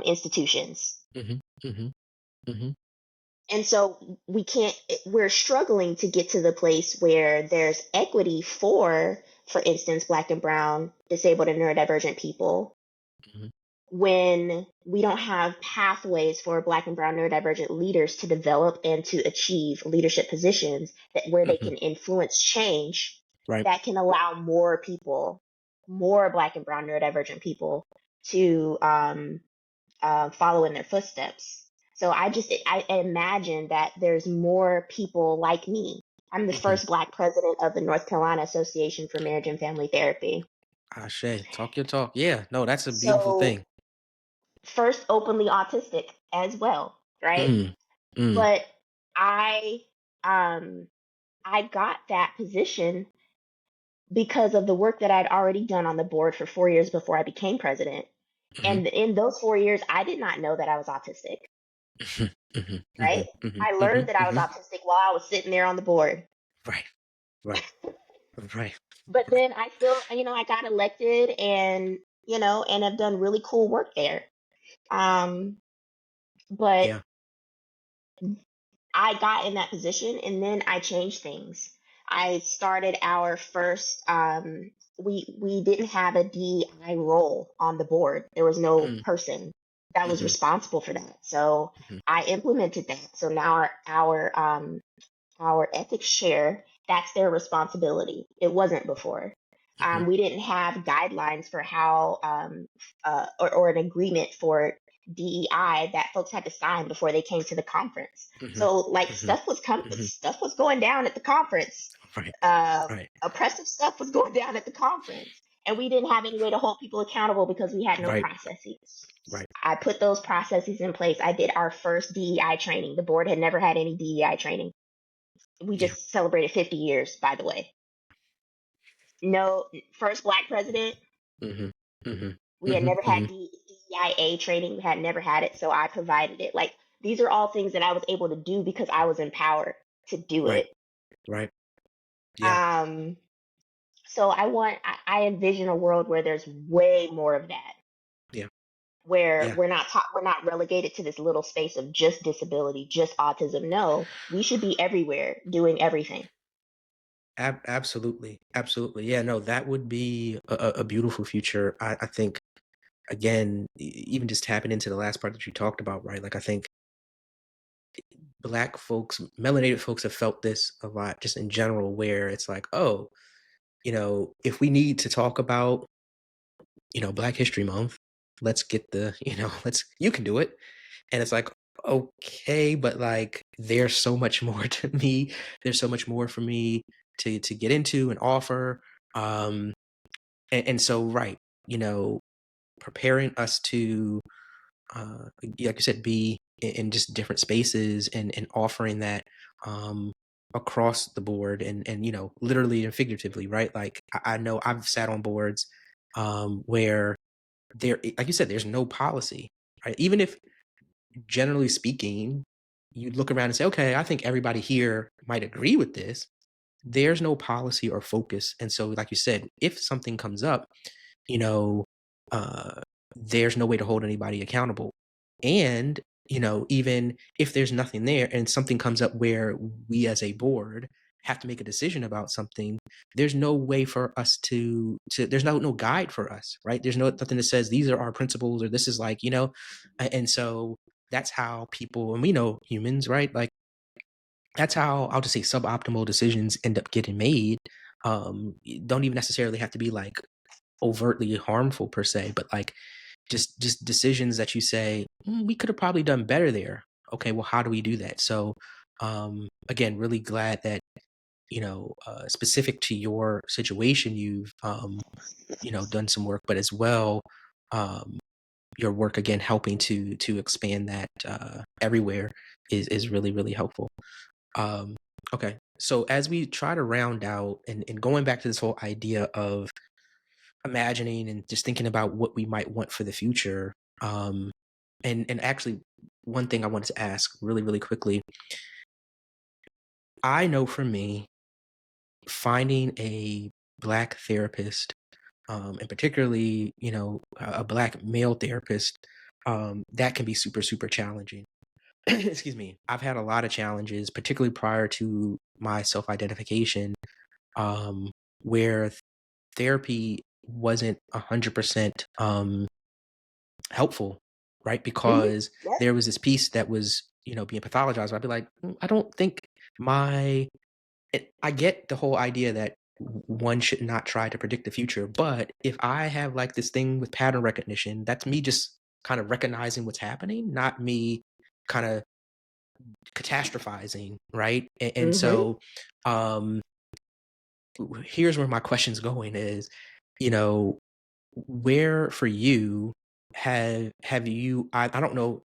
institutions. Mm-hmm. Mm-hmm. Mm-hmm. And so we're struggling to get to the place where there's equity for instance, Black and Brown, disabled and neurodivergent people, Mm-hmm. when we don't have pathways for Black and Brown neurodivergent leaders to develop and to achieve leadership positions where they Mm-hmm. can influence change Right. that can allow more people, more Black and Brown neurodivergent people to follow in their footsteps. So I imagine that there's more people like me. I'm the Mm-hmm. first Black president of the North Carolina Association for Marriage and Family Therapy. Ashe, talk your talk. Yeah, no, that's a beautiful So thing. first openly autistic as well, right? Mm. Mm. But I I got that position because of the work that I'd already done on the board for 4 years before I became president. Mhm, And in those 4 years, I did not know that I was autistic, mhm, mhm, right? mhm, mhm, I learned mhm, that I was mhm. autistic while I was sitting there on the board. Right, right, right, But right. then I still, I got elected and, and have done really cool work there. Um, but Yeah. I got in that position and then I changed things. I started our first we didn't have a DEI role on the board. There was no Mm, person that was mhm, responsible for that. So mhm, I implemented that. So now our ethics chair, that's their responsibility. It wasn't before. mhm, We didn't have guidelines for how or an agreement for DEI that folks had to sign before they came to the conference. mhm, So like mhm, mhm. stuff was going down at the conference. Right, Uh, right, Oppressive stuff was going down at the conference, and we didn't have any way to hold people accountable because we had no right, processes. right. I put those processes in place. I did our first DEI training. The board had never had any DEI training. We Yeah. just celebrated 50 years, by the way. No, first black president. Mhm, mhm, We had mhm, never had mhm. DEIA training. We had never had it, so I provided it. Like these are all things that I was able to do because I was empowered to do Right, it. right. Yeah, Um, so I envision a world where there's way more of that, yeah, where yeah. we're not relegated to this little space of just disability, just autism. No, we should be everywhere doing everything. Absolutely, absolutely. Yeah, no, that would be a beautiful future. I think again, even just tapping into the last part that you talked about, right? Like I think Black folks, melanated folks have felt this a lot just in general, where it's like, oh, if we need to talk about, Black History Month, let's get you can do it. And it's like, okay, but like there's so much more to me. There's so much more for me to get into and offer. Um, and so, right, you know, preparing us to like you said, be in just different spaces and offering that um, across the board and literally and figuratively, right? Like I know I've sat on boards where like you said, there's no policy, right? Even if generally speaking, you look around and say, okay, I think everybody here might agree with this. There's no policy or focus, and so, like you said, if something comes up, you know, uh, there's no way to hold anybody accountable. And, even if there's nothing there and something comes up where we as a board have to make a decision about something, there's no way for us to there's no guide for us, right? There's nothing that says these are our principles or this is like, and so that's how people, and we know humans, right? Like that's how I'll just say suboptimal decisions end up getting made. Don't even necessarily have to be like overtly harmful per se, but like just decisions that you say, we could have probably done better there. Okay, well, how do we do that? So, again, really glad that specific to your situation, you've done some work, but as well, um, your work again helping to expand that everywhere is really really helpful. Um, okay, so as we try to round out and going back to this whole idea of imagining and just thinking about what we might want for the future. And actually, one thing I wanted to ask really, really quickly. I know for me, finding a Black therapist, and particularly, a Black male therapist, that can be super, super challenging. Excuse me. I've had a lot of challenges, particularly prior to my self identification, where therapy wasn't 100% helpful, right? Hmm. Because Yep. there was this piece that was, being pathologized. I'd be like, I don't think my. I get the whole idea that one should not try to predict the future, but if I have like this thing with pattern recognition, that's me just kind of recognizing what's happening, not me kind of catastrophizing, right? And Hmm. so, um, here's where my question's going is, you know, where for you have you I don't know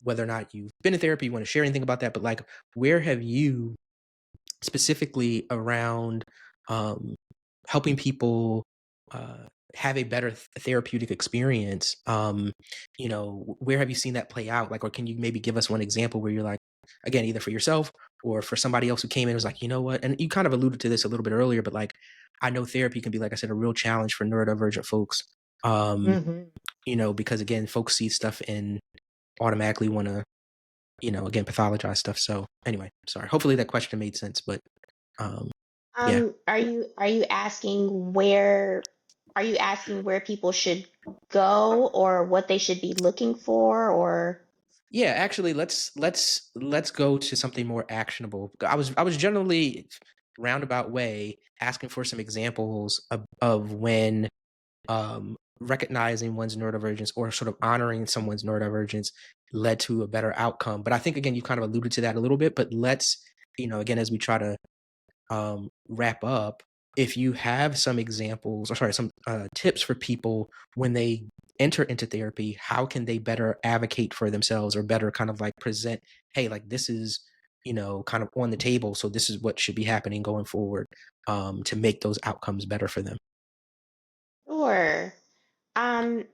whether or not you've been in therapy, you want to share anything about that, but like, where have you specifically around helping people have a better therapeutic experience? Where have you seen that play out? Like, or can you maybe give us one example where you're like, again, either for yourself or for somebody else who came in and was like, you know what? And you kind of alluded to this a little bit earlier, but like, I know therapy can be, like I said, a real challenge for neurodivergent folks. Because again, folks see stuff and automatically want to, again, pathologize stuff. So anyway, sorry. Hopefully that question made sense, but yeah. Are you asking where people should go or what they should be looking for, or? Yeah, actually, let's go to something more actionable. I was generally roundabout way asking for some examples of when recognizing one's neurodivergence or sort of honoring someone's neurodivergence led to a better outcome. But I think again, you kind of alluded to that a little bit. But let's, again, as we try to wrap up, if you have some examples, or sorry, some tips for people when they enter into therapy, how can they better advocate for themselves or better kind of like present, hey, like this is, kind of on the table. So this is what should be happening going forward to make those outcomes better for them. Sure. Um,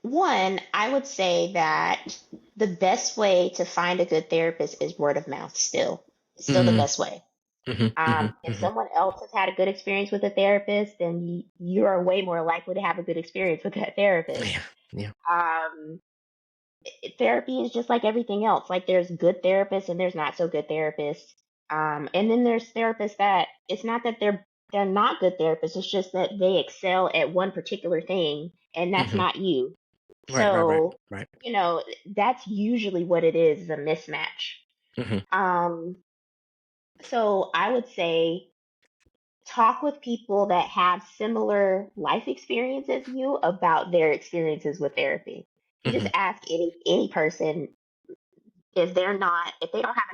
One, I would say that the best way to find a good therapist is word of mouth still. It's still the Mm-hmm, best way. If mm-hmm. someone else has had a good experience with a therapist, then you are way more likely to have a good experience with that therapist. Yeah, yeah. Um, Therapy is just like everything else. Like there's good therapists and there's not so good therapists. And then there's therapists that it's not that they're not good therapists. It's just that they excel at one particular thing, and that's Mm-hmm. not you. Right, right, right, So, right. that's usually what it is a mismatch. Mm-hmm, Um, so I would say talk with people that have similar life experience as you about their experiences with therapy. You just mm-hmm, ask any person if they don't have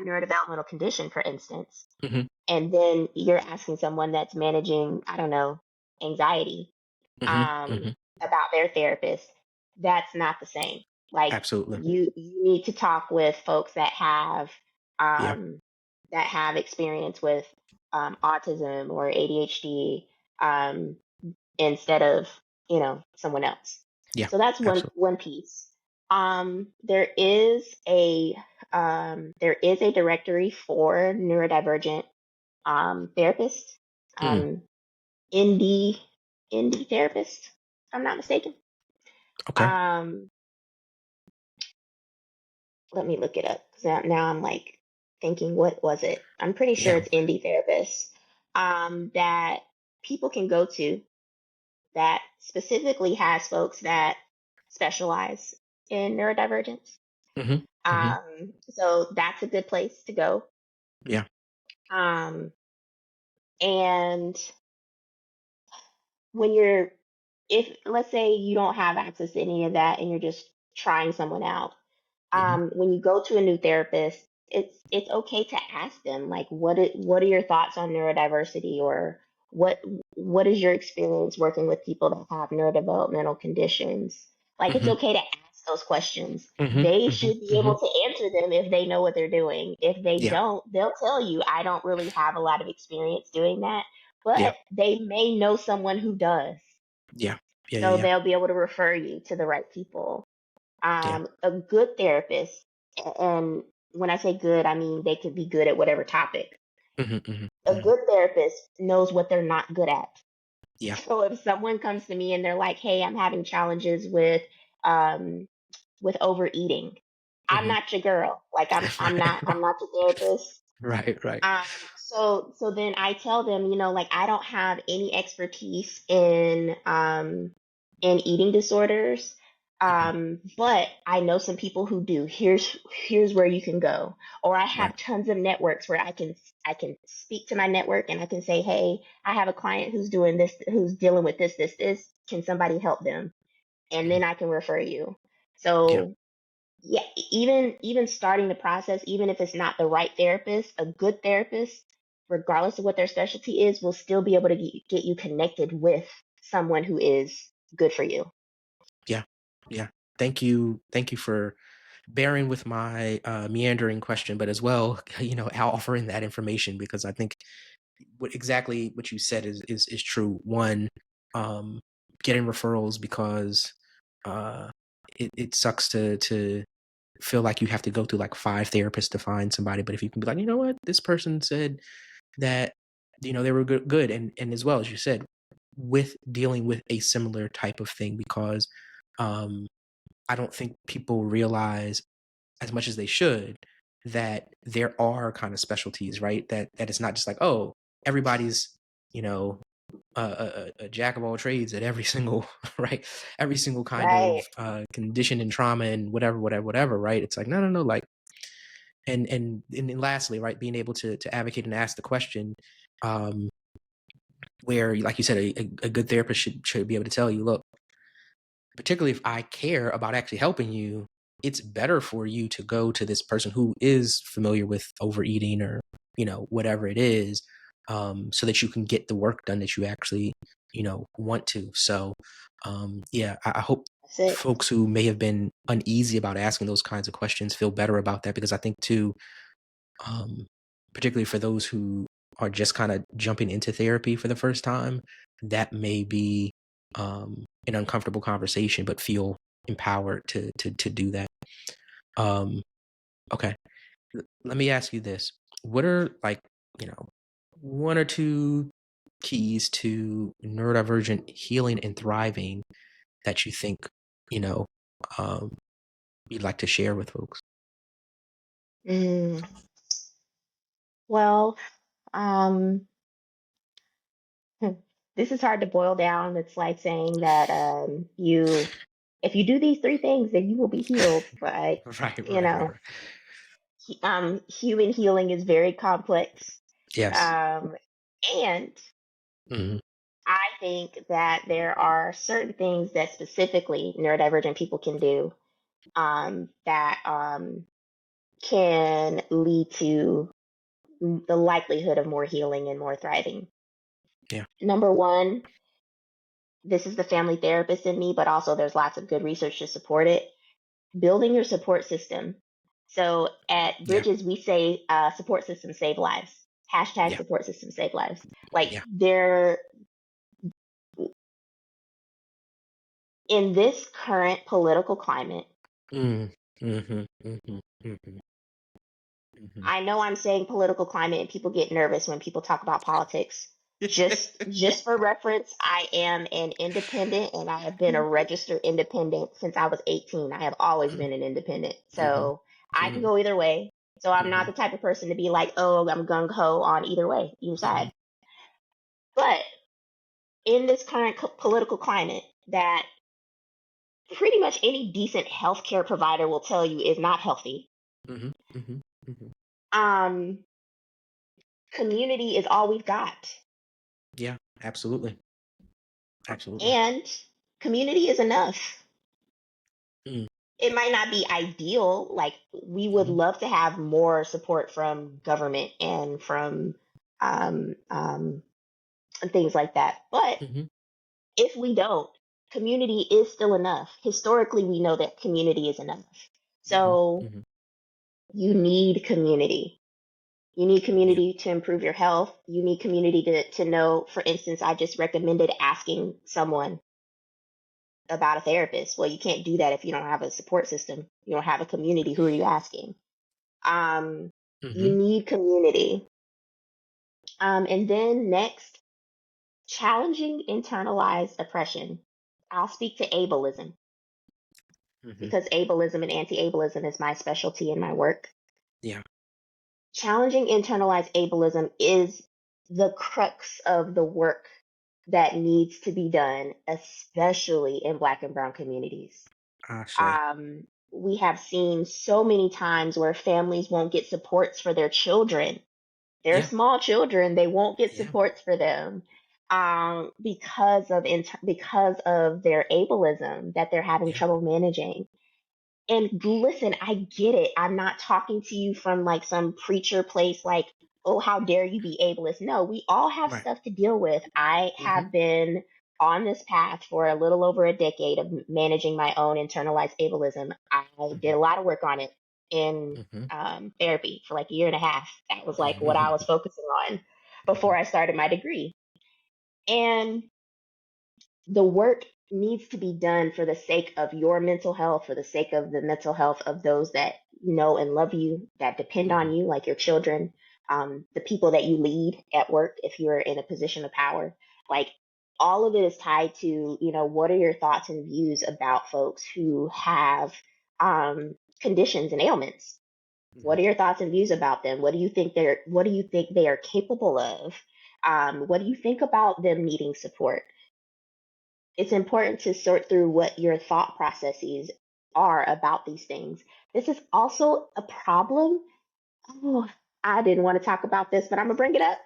a neurodevelopmental condition, for instance, mm-hmm, and then you're asking someone that's managing, I don't know, anxiety, mm-hmm, um, mm-hmm. about their therapist, that's not the same. Like Absolutely. you need to talk with folks Yeah, um, that have experience with autism or ADHD, um, instead of someone else. yeah, So that's absolutely. one piece. There is a directory for neurodivergent therapists, Mm, um, indie indie therapists, if I'm not mistaken. okay. Um, Let me look it up because now I'm like thinking, what was it? I'm pretty sure Yeah. it's indie therapists that people can go to that specifically has folks that specialize in neurodivergence. Mm-hmm, mm-hmm. So that's a good place to go. Yeah. Um, and when you're, if let's say you don't have access to any of that and you're just trying someone out, Mm-hmm, when you go to a new therapist, it's okay to ask them like, what are your thoughts on neurodiversity, or what what is your experience working with people that have neurodevelopmental conditions? Like it's mm-hmm, okay to ask those questions. mm-hmm, They mm-hmm, should be mm-hmm. able to answer them if they know what they're doing. If they Yeah, don't, they'll tell you, I don't really have a lot of experience doing that, yeah, but they may know someone who does. yeah, yeah, yeah, So yeah, they'll be able to refer you to the right people. yeah. A good therapist, and when I say good, I mean they could be good at whatever topic. Mm-hmm, mm-hmm, A mm-hmm. good therapist knows what they're not good at. Yeah. So if someone comes to me and they're like, "Hey, I'm having challenges um, with overeating," I'm Mm-hmm. not your girl. Like I'm not your therapist. Right, right. Um, so then I tell them, like I don't have any expertise in eating disorders. Mm-hmm. But I know some people who do. Here's where you can go. Or I Right. have tons of networks where I can speak to my network and I can say, hey, I have a client who's doing this, who's dealing with this. Can somebody help them? And Mhm. then I can refer you. Yeah. So yeah, even starting the process, even if it's not the right therapist, a good therapist, regardless of what their specialty is, will still be able to get you connected with someone who is good for you. Yeah. Yeah. Thank you. Thank you for bearing with my meandering question, but as well, I'll offer in that information because I think exactly what you said is true. One, getting referrals because it sucks to feel like you have to go through like 5 therapists to find somebody. But if you can be like, you know what, this person said that, they were good. And as well as you said, with dealing with a similar type of thing, because I don't think people realize as much as they should that there are kind of specialties, right? That it's not just like, oh, everybody's, a jack of all trades at every single right, every single kind Right. of condition and trauma and whatever, right? It's like no, like, and then lastly, right, being able to advocate and ask the question, um, where, like you said, a good therapist should be able to tell you, look, particularly if I care about actually helping you, it's better for you to go to this person who is familiar with overeating or, whatever it is, so that you can get the work done that you actually, want to. So, yeah, I hope That's it. folks who may have been uneasy about asking those kinds of questions feel better about that, because I think too, um, particularly for those who are just kind of jumping into therapy for the first time, that may be an uncomfortable conversation, but feel empowered to do that. Okay, let me ask you this: what are, like, one or two keys to neurodivergent healing and thriving that you think you know um, you'd like to share with folks? Mm, well, um, this is hard to boil down. It's like saying that if you do these three things, then you will be healed. But Right, you right, right, know, right. human healing is very complex. Yes. Um, and Hmm. I think that there are certain things that specifically neurodivergent people can do that can lead to the likelihood of more healing and more thriving. Yeah. Number one, this is the family therapist in me, but also there's lots of good research to support it. Building your support system. So at Yeah. Bridges, we say support systems save lives. Hashtag Yeah. support systems save lives. Like Yeah. they're in this current political climate. Mm. Mhm. Mhm. Mhm. Mhm. I know I'm saying political climate and people get nervous when people talk about politics. Just for reference, I am an independent and I have been a registered independent since I was 18. I have always been an independent. Mhm. So I can Mhm. go either way. So I'm not Mhm. the type of person to be like, oh, I'm gung ho on either way, either Mhm. side. But in this current political climate, that pretty much any decent healthcare provider will tell you is not healthy. Mhm. Mhm. Mhm. Um, community is all we've got. Yeah, absolutely. Absolutely. And community is enough. Mm. It might not be ideal. Like, we would Mhm. love to have more support from government and from um, um, and things like that. But Mhm. if we don't, community is still enough. Historically, we know that community is enough. Mhm. So Mhm. you need community. You need Yeah. community to improve your health. You need community to know, for instance, I just recommended asking someone about a therapist. Well, you can't do that if you don't have a support system. You don't have a community. Who are you asking? Um, you Mhm. need community. And then next, challenging internalized oppression. I'll speak to ableism Mhm. because ableism and anti-ableism is my specialty in my work. Yeah. Challenging internalized ableism is the crux of the work that needs to be done, especially in Black and Brown communities. Ashe. um, we have seen so many times where families won't get supports for their children. They're Yeah. small children; they won't get Yeah. supports for them because of their ableism that they're having Yeah. trouble managing. And listen, I get it. I'm not talking to you from like some preacher place, like, oh, how dare you be ableist. No, we all have Right. stuff to deal with. I Mhm. have been on this path for a little over a decade of managing my own internalized ableism. I did a lot of work on it in therapy for like a year and a half. That was like what I was focusing on before I started my degree. And the work needs to be done for the sake of your mental health, for the sake of the mental health of those that know and love you, that depend on you, like your children, the people that you lead at work if you're in a position of power. Like all of it is tied to, what are your thoughts and views about folks who have conditions and ailments? What are your thoughts and views about them? What do you think they are capable of? What do you think about them needing support? It's important to sort through what your thought processes are about these things. This is also a problem. Oh, I didn't want to talk about this, but I'm going to bring it up.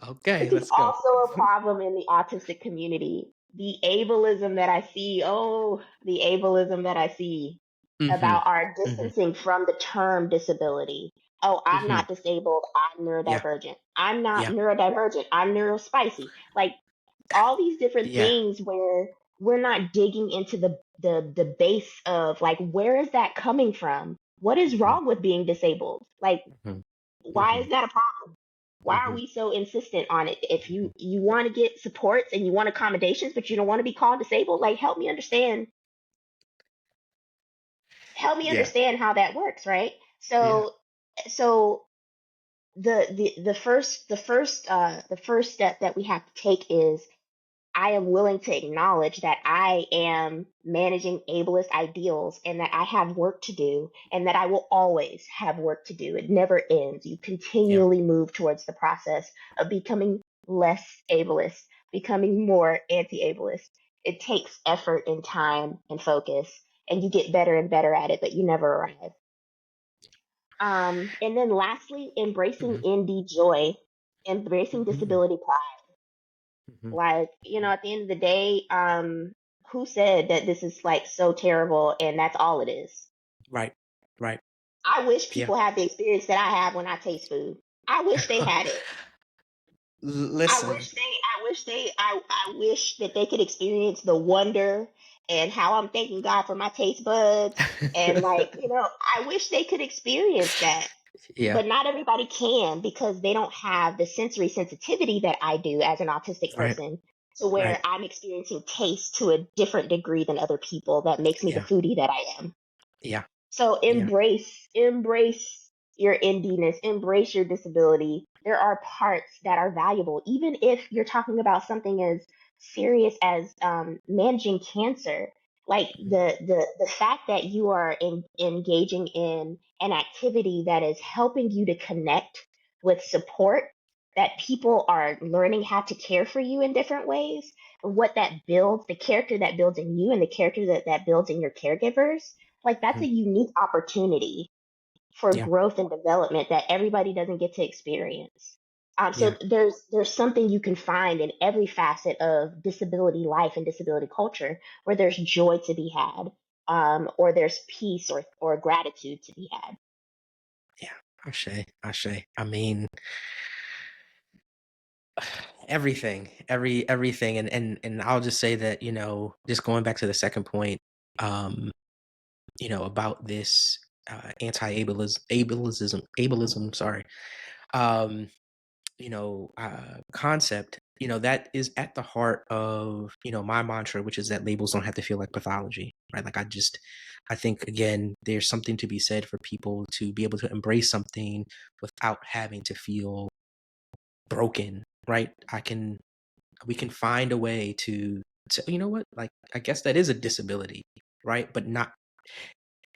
Okay, This is let's go. also a problem in the autistic community. The ableism that I see, the ableism that I see about our distancing from the term disability. Oh, I'm not disabled. I'm Yeah, neurodivergent. I'm not yeah, neurodivergent. I'm neurospicy. Like all these different yeah. things where we're not digging into the base of like where is that coming from? What is wrong with being disabled? Like why is that a problem? Why are we so insistent on it? If you want to get supports and you want accommodations but you don't want to be called disabled, like help me Yeah, understand how that works, right? yeah, So the first step that we have to take is I am willing to acknowledge that I am managing ableist ideals and that I have work to do and that I will always have work to do. It never ends. You yeah, continually move towards the process of becoming less ableist, becoming more anti ableist. It takes effort and time and focus, and you get better and better at it, but you never arrive. And then lastly, embracing indie joy, embracing disability pride. Like, at the end of the day, who said that this is like so terrible and that's all it is? right, right. I wish Yeah. people had the experience that I have when I taste food. I wish they had it. Listen. I wish that they could experience the wonder and how I'm thanking God for my taste buds. And like, I wish they could experience that. Yeah, But not everybody can because they don't have the sensory sensitivity that I do as an autistic right, person to where right. I'm experiencing taste to a different degree than other people that makes me the Yeah, foodie that I am. yeah, So yeah. embrace your indiness, embrace your disability. There are parts that are valuable, even if you're talking about something as serious as managing cancer. Like the fact that you are engaging in an activity that is helping you to connect with support, that people are learning how to care for you in different ways, what that builds, the character that builds in you and the character that builds in your caregivers, like that's Mhm. a unique opportunity for Yeah, growth and development that everybody doesn't get to experience. So yeah, there's something you can find in every facet of disability life and disability culture where there's joy to be had, or there's peace or gratitude to be had. yeah. Ashe. I mean, everything, and I'll just say that just going back to the second point, um, about this ableism, sorry, um, concept, that is at the heart of, my mantra, which is that labels don't have to feel like pathology, right? Like I think again, there's something to be said for people to be able to embrace something without having to feel broken, right? We can find a way to you know what, like, I guess that is a disability, right? But not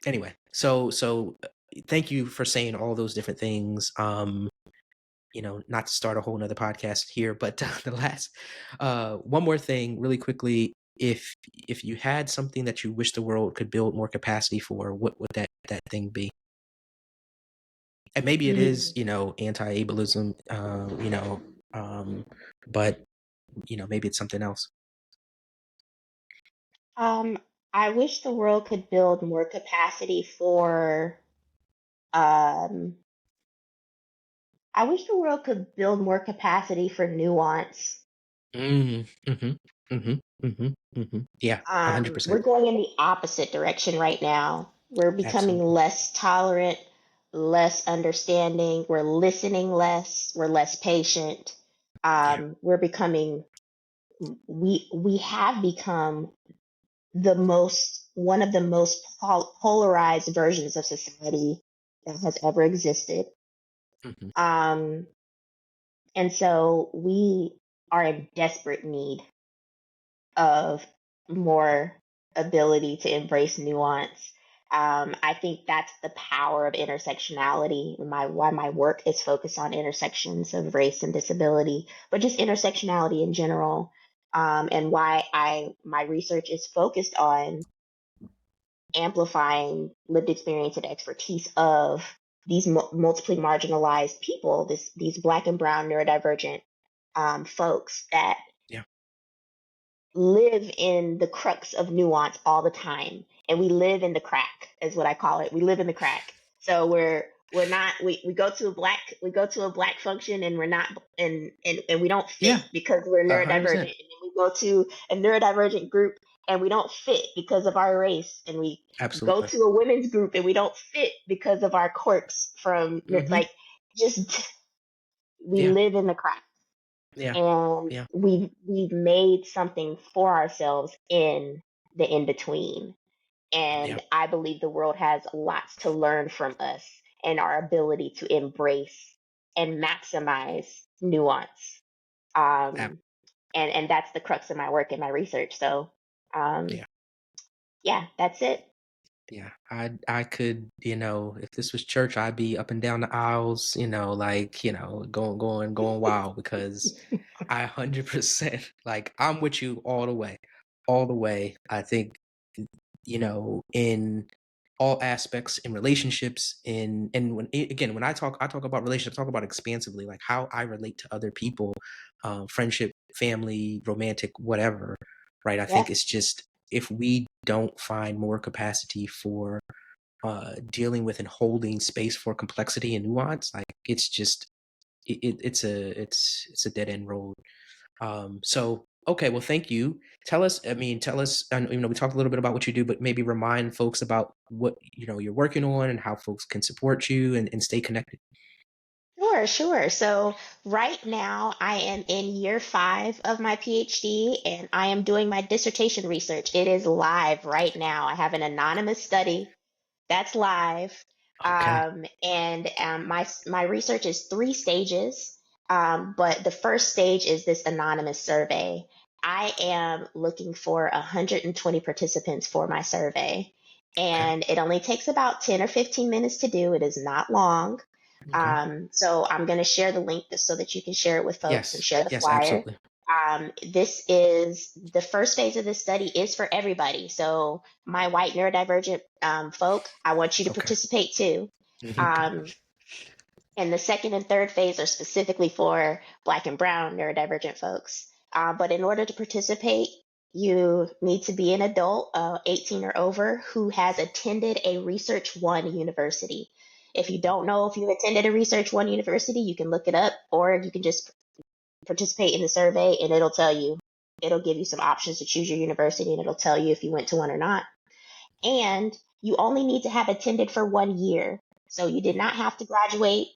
anyway. So thank you for saying all those different things. Not to start a whole nother podcast here, but the last one more thing really quickly. If you had something that you wish the world could build more capacity for, what would that thing be? And maybe it is, Mm. anti-ableism, um, but maybe it's something else. Um, I wish the world could build more capacity for. Um, I wish the world could build more capacity for nuance. Mm-hmm. Yeah, 100%. We're going in the opposite direction right now. We're becoming Absolutely. less tolerant, less understanding. We're listening less. We're less patient. Yeah. We're becoming we have become the most one of the most polarized versions of society that has ever existed. hmm Um, and so we are in desperate need of more ability to embrace nuance. I think that's the power of intersectionality. Why my work is focused on intersections of race and disability, but just intersectionality in general, and why my research is focused on amplifying lived experience and expertise of these multiply marginalized people, these Black and Brown neurodivergent folks that Yeah. live in the crux of nuance all the time, and we live in the crack is what I call it. We live in the crack. So we're not we go to a black function, and we're not and we don't fit Yeah. because we're neurodivergent, 100%. and then we go to a neurodivergent group and we don't fit because of our race, and we go Absolutely. to a women's group and we don't fit because of our quirks from hmm like just we Yeah. live in the crack, Yeah. and Yeah. we've made something for ourselves in the in between. Yeah. And I believe the world has lots to learn from us and our ability to embrace and maximize nuance. Ab- Um, and that's the crux of my work and my research. So um, yeah. yeah, that's it. Yeah, I could, if this was church, I'd be up and down the aisles, like, going wild because I 100% like I'm with you all the way. All the way. I think, in all aspects in relationships and again, when I talk about relationships, I talk about expansively, like how I relate to other people, friendship, family, romantic, whatever, right? I Yeah. think it's just if we don't find more capacity for dealing with and holding space for complexity and nuance, like it's just it's a dead end road. So okay, well, thank you. Tell us, and we talked a little bit about what you do, but maybe remind folks about what you're working on and how folks can support you and stay connected. Sure, sure. So right now I am in year 5 of my PhD, and I am doing my dissertation research. It is live right now. I have an anonymous study that's live. Okay. And my research is 3 stages. But the first stage is this anonymous survey. I am looking for 120 participants for my survey, Okay. and it only takes about 10 or 15 minutes to do. It is not long. Okay. So I'm going to share the link so that you can share it with folks and Yes. share the Yes. flyer. Absolutely. This is the first phase of this study is for everybody. So my white neurodivergent folk, I want you to Okay. participate too. Okay. Um, and the second and third phase are specifically for Black and Brown neurodivergent folks. But in order to participate, you need to be an adult, 18 or over, who has attended a Research One university. If you don't know if you attended a Research One university, you can look it up, or you can just participate in the survey and it'll tell you. It'll give you some options to choose your university, and it'll tell you if you went to one or not. And you only need to have attended for 1 year. So you did not have to graduate.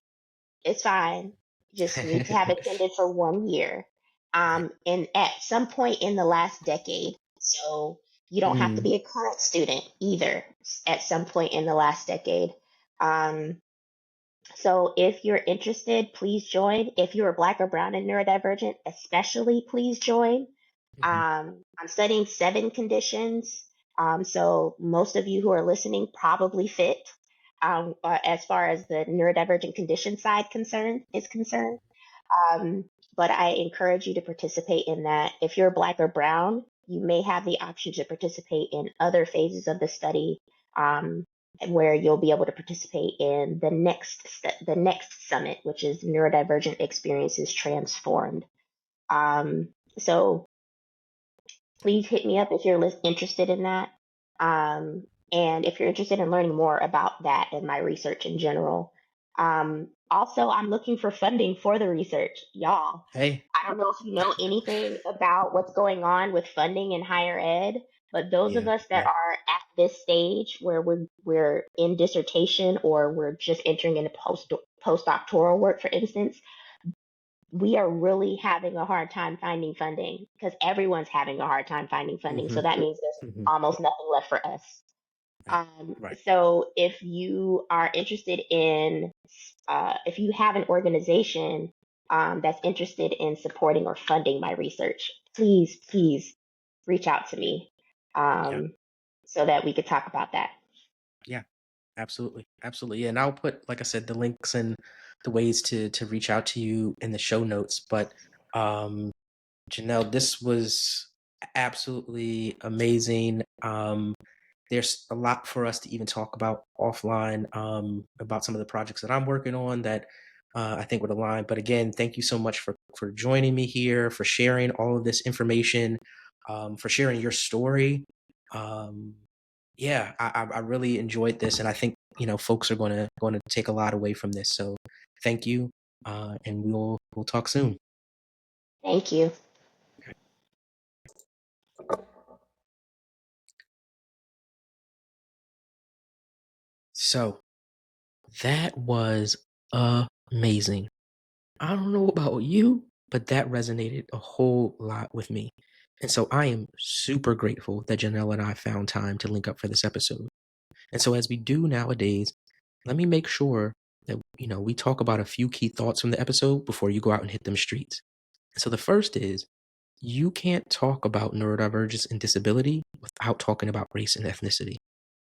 It's fine. You just need to have attended for 1 year. Right. And at some point in the last decade. So you don't have to Mm, be a current student either at some point in the last decade. Um, so if you're interested, please join. If you're Black or Brown and neurodivergent, especially, please join. mhm. I'm studying 7 conditions. So most of you who are listening probably fit as far as the neurodivergent condition side is concerned. Um, but I encourage you to participate in that. If you're Black or Brown, you may have the option to participate in other phases of the study, um, where you'll be able to participate in the next summit, which is Neurodivergent Experiences Transformed. So please hit me up if you're interested in that. And if you're interested in learning more about that and my research in general. Also, I'm looking for funding for the research, y'all. Hey. I don't know if you know anything about what's going on with funding in higher ed, but those of Yeah, us that yeah. are at this stage where we're in dissertation or we're just entering into postdoctoral work, for instance, we are really having a hard time finding funding because everyone's having a hard time finding funding. Mm-hmm. So that means there's Mm-hmm. almost nothing left for us. Right. Right. So if you are interested in, if you have an organization that's interested in supporting or funding my research, please reach out to me Yeah. so that we could talk about that. Yeah. Absolutely. Absolutely. Yeah. And I'll put, like I said, the links and the ways to reach out to you in the show notes. But Janelle, this was absolutely amazing. There's a lot for us to even talk about offline, about some of the projects that I'm working on that I think would align. But again, thank you so much for joining me here, for sharing all of this information, for sharing your story. Yeah, I really enjoyed this, and I think folks are going to take a lot away from this. So thank you, and we'll talk soon. Thank you. So that was amazing. I don't know about you, but that resonated a whole lot with me. And so I am super grateful that Janelle and I found time to link up for this episode. And so as we do nowadays, let me make sure that we talk about a few key thoughts from the episode before you go out and hit them streets. So the first is you can't talk about neurodivergence and disability without talking about race and ethnicity.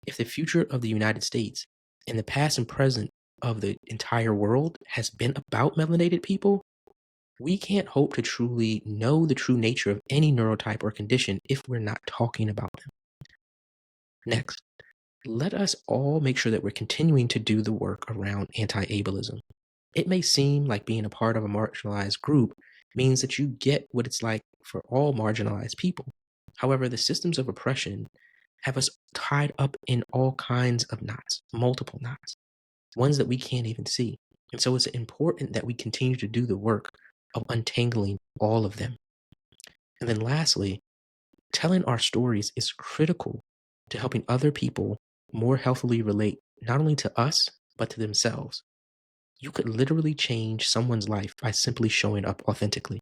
If the future of the United States and the past and present of the entire world has been about melanated people, we can't hope to truly know the true nature of any neurotype or condition if we're not talking about them. Next, let us all make sure that we're continuing to do the work around anti-ableism. It may seem like being a part of a marginalized group means that you get what it's like for all marginalized people. However, the systems of oppression have us tied up in all kinds of knots, multiple knots, ones that we can't even see. And so it's important that we continue to do the work of untangling all of them. And then lastly, telling our stories is critical to helping other people more healthily relate not only to us, but to themselves. You could literally change someone's life by simply showing up authentically.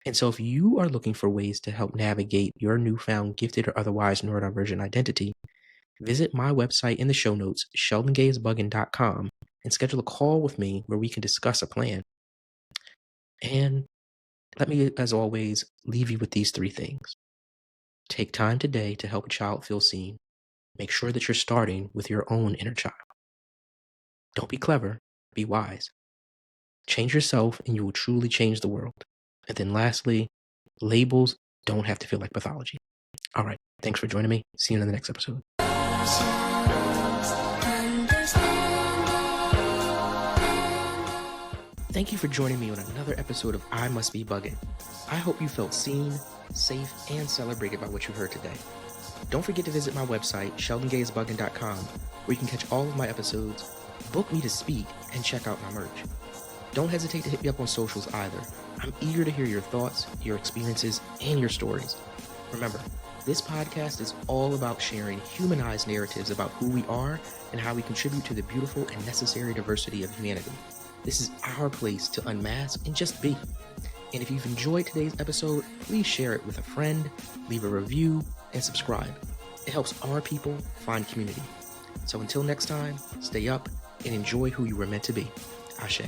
And so if you are looking for ways to help navigate your newfound gifted or otherwise neurodivergent identity, visit my website in the show notes, sheldongaysbuggen.com, and schedule a call with me where we can discuss a plan. And let me, as always, leave you with these three things. Take time today to help a child feel seen. Make sure that you're starting with your own inner child. Don't be clever, be wise. Change yourself and you will truly change the world. And then lastly, labels don't have to feel like pathology. All right. Thanks for joining me. See you in the next episode. Thank you for joining me on another episode of I Must Be Buggin'. I hope you felt seen, safe, and celebrated by what you heard today. Don't forget to visit my website, sheldongaysbuggen.com, where you can catch all of my episodes, book me to speak, and check out my merch. Don't hesitate to hit me up on socials either. I'm eager to hear your thoughts, your experiences, and your stories. Remember, this podcast is all about sharing humanized narratives about who we are and how we contribute to the beautiful and necessary diversity of humanity. This is our place to unmask and just be. And if you've enjoyed today's episode, please share it with a friend, leave a review, and subscribe. It helps our people find community. So until next time, stay up and enjoy who you were meant to be. Ashe.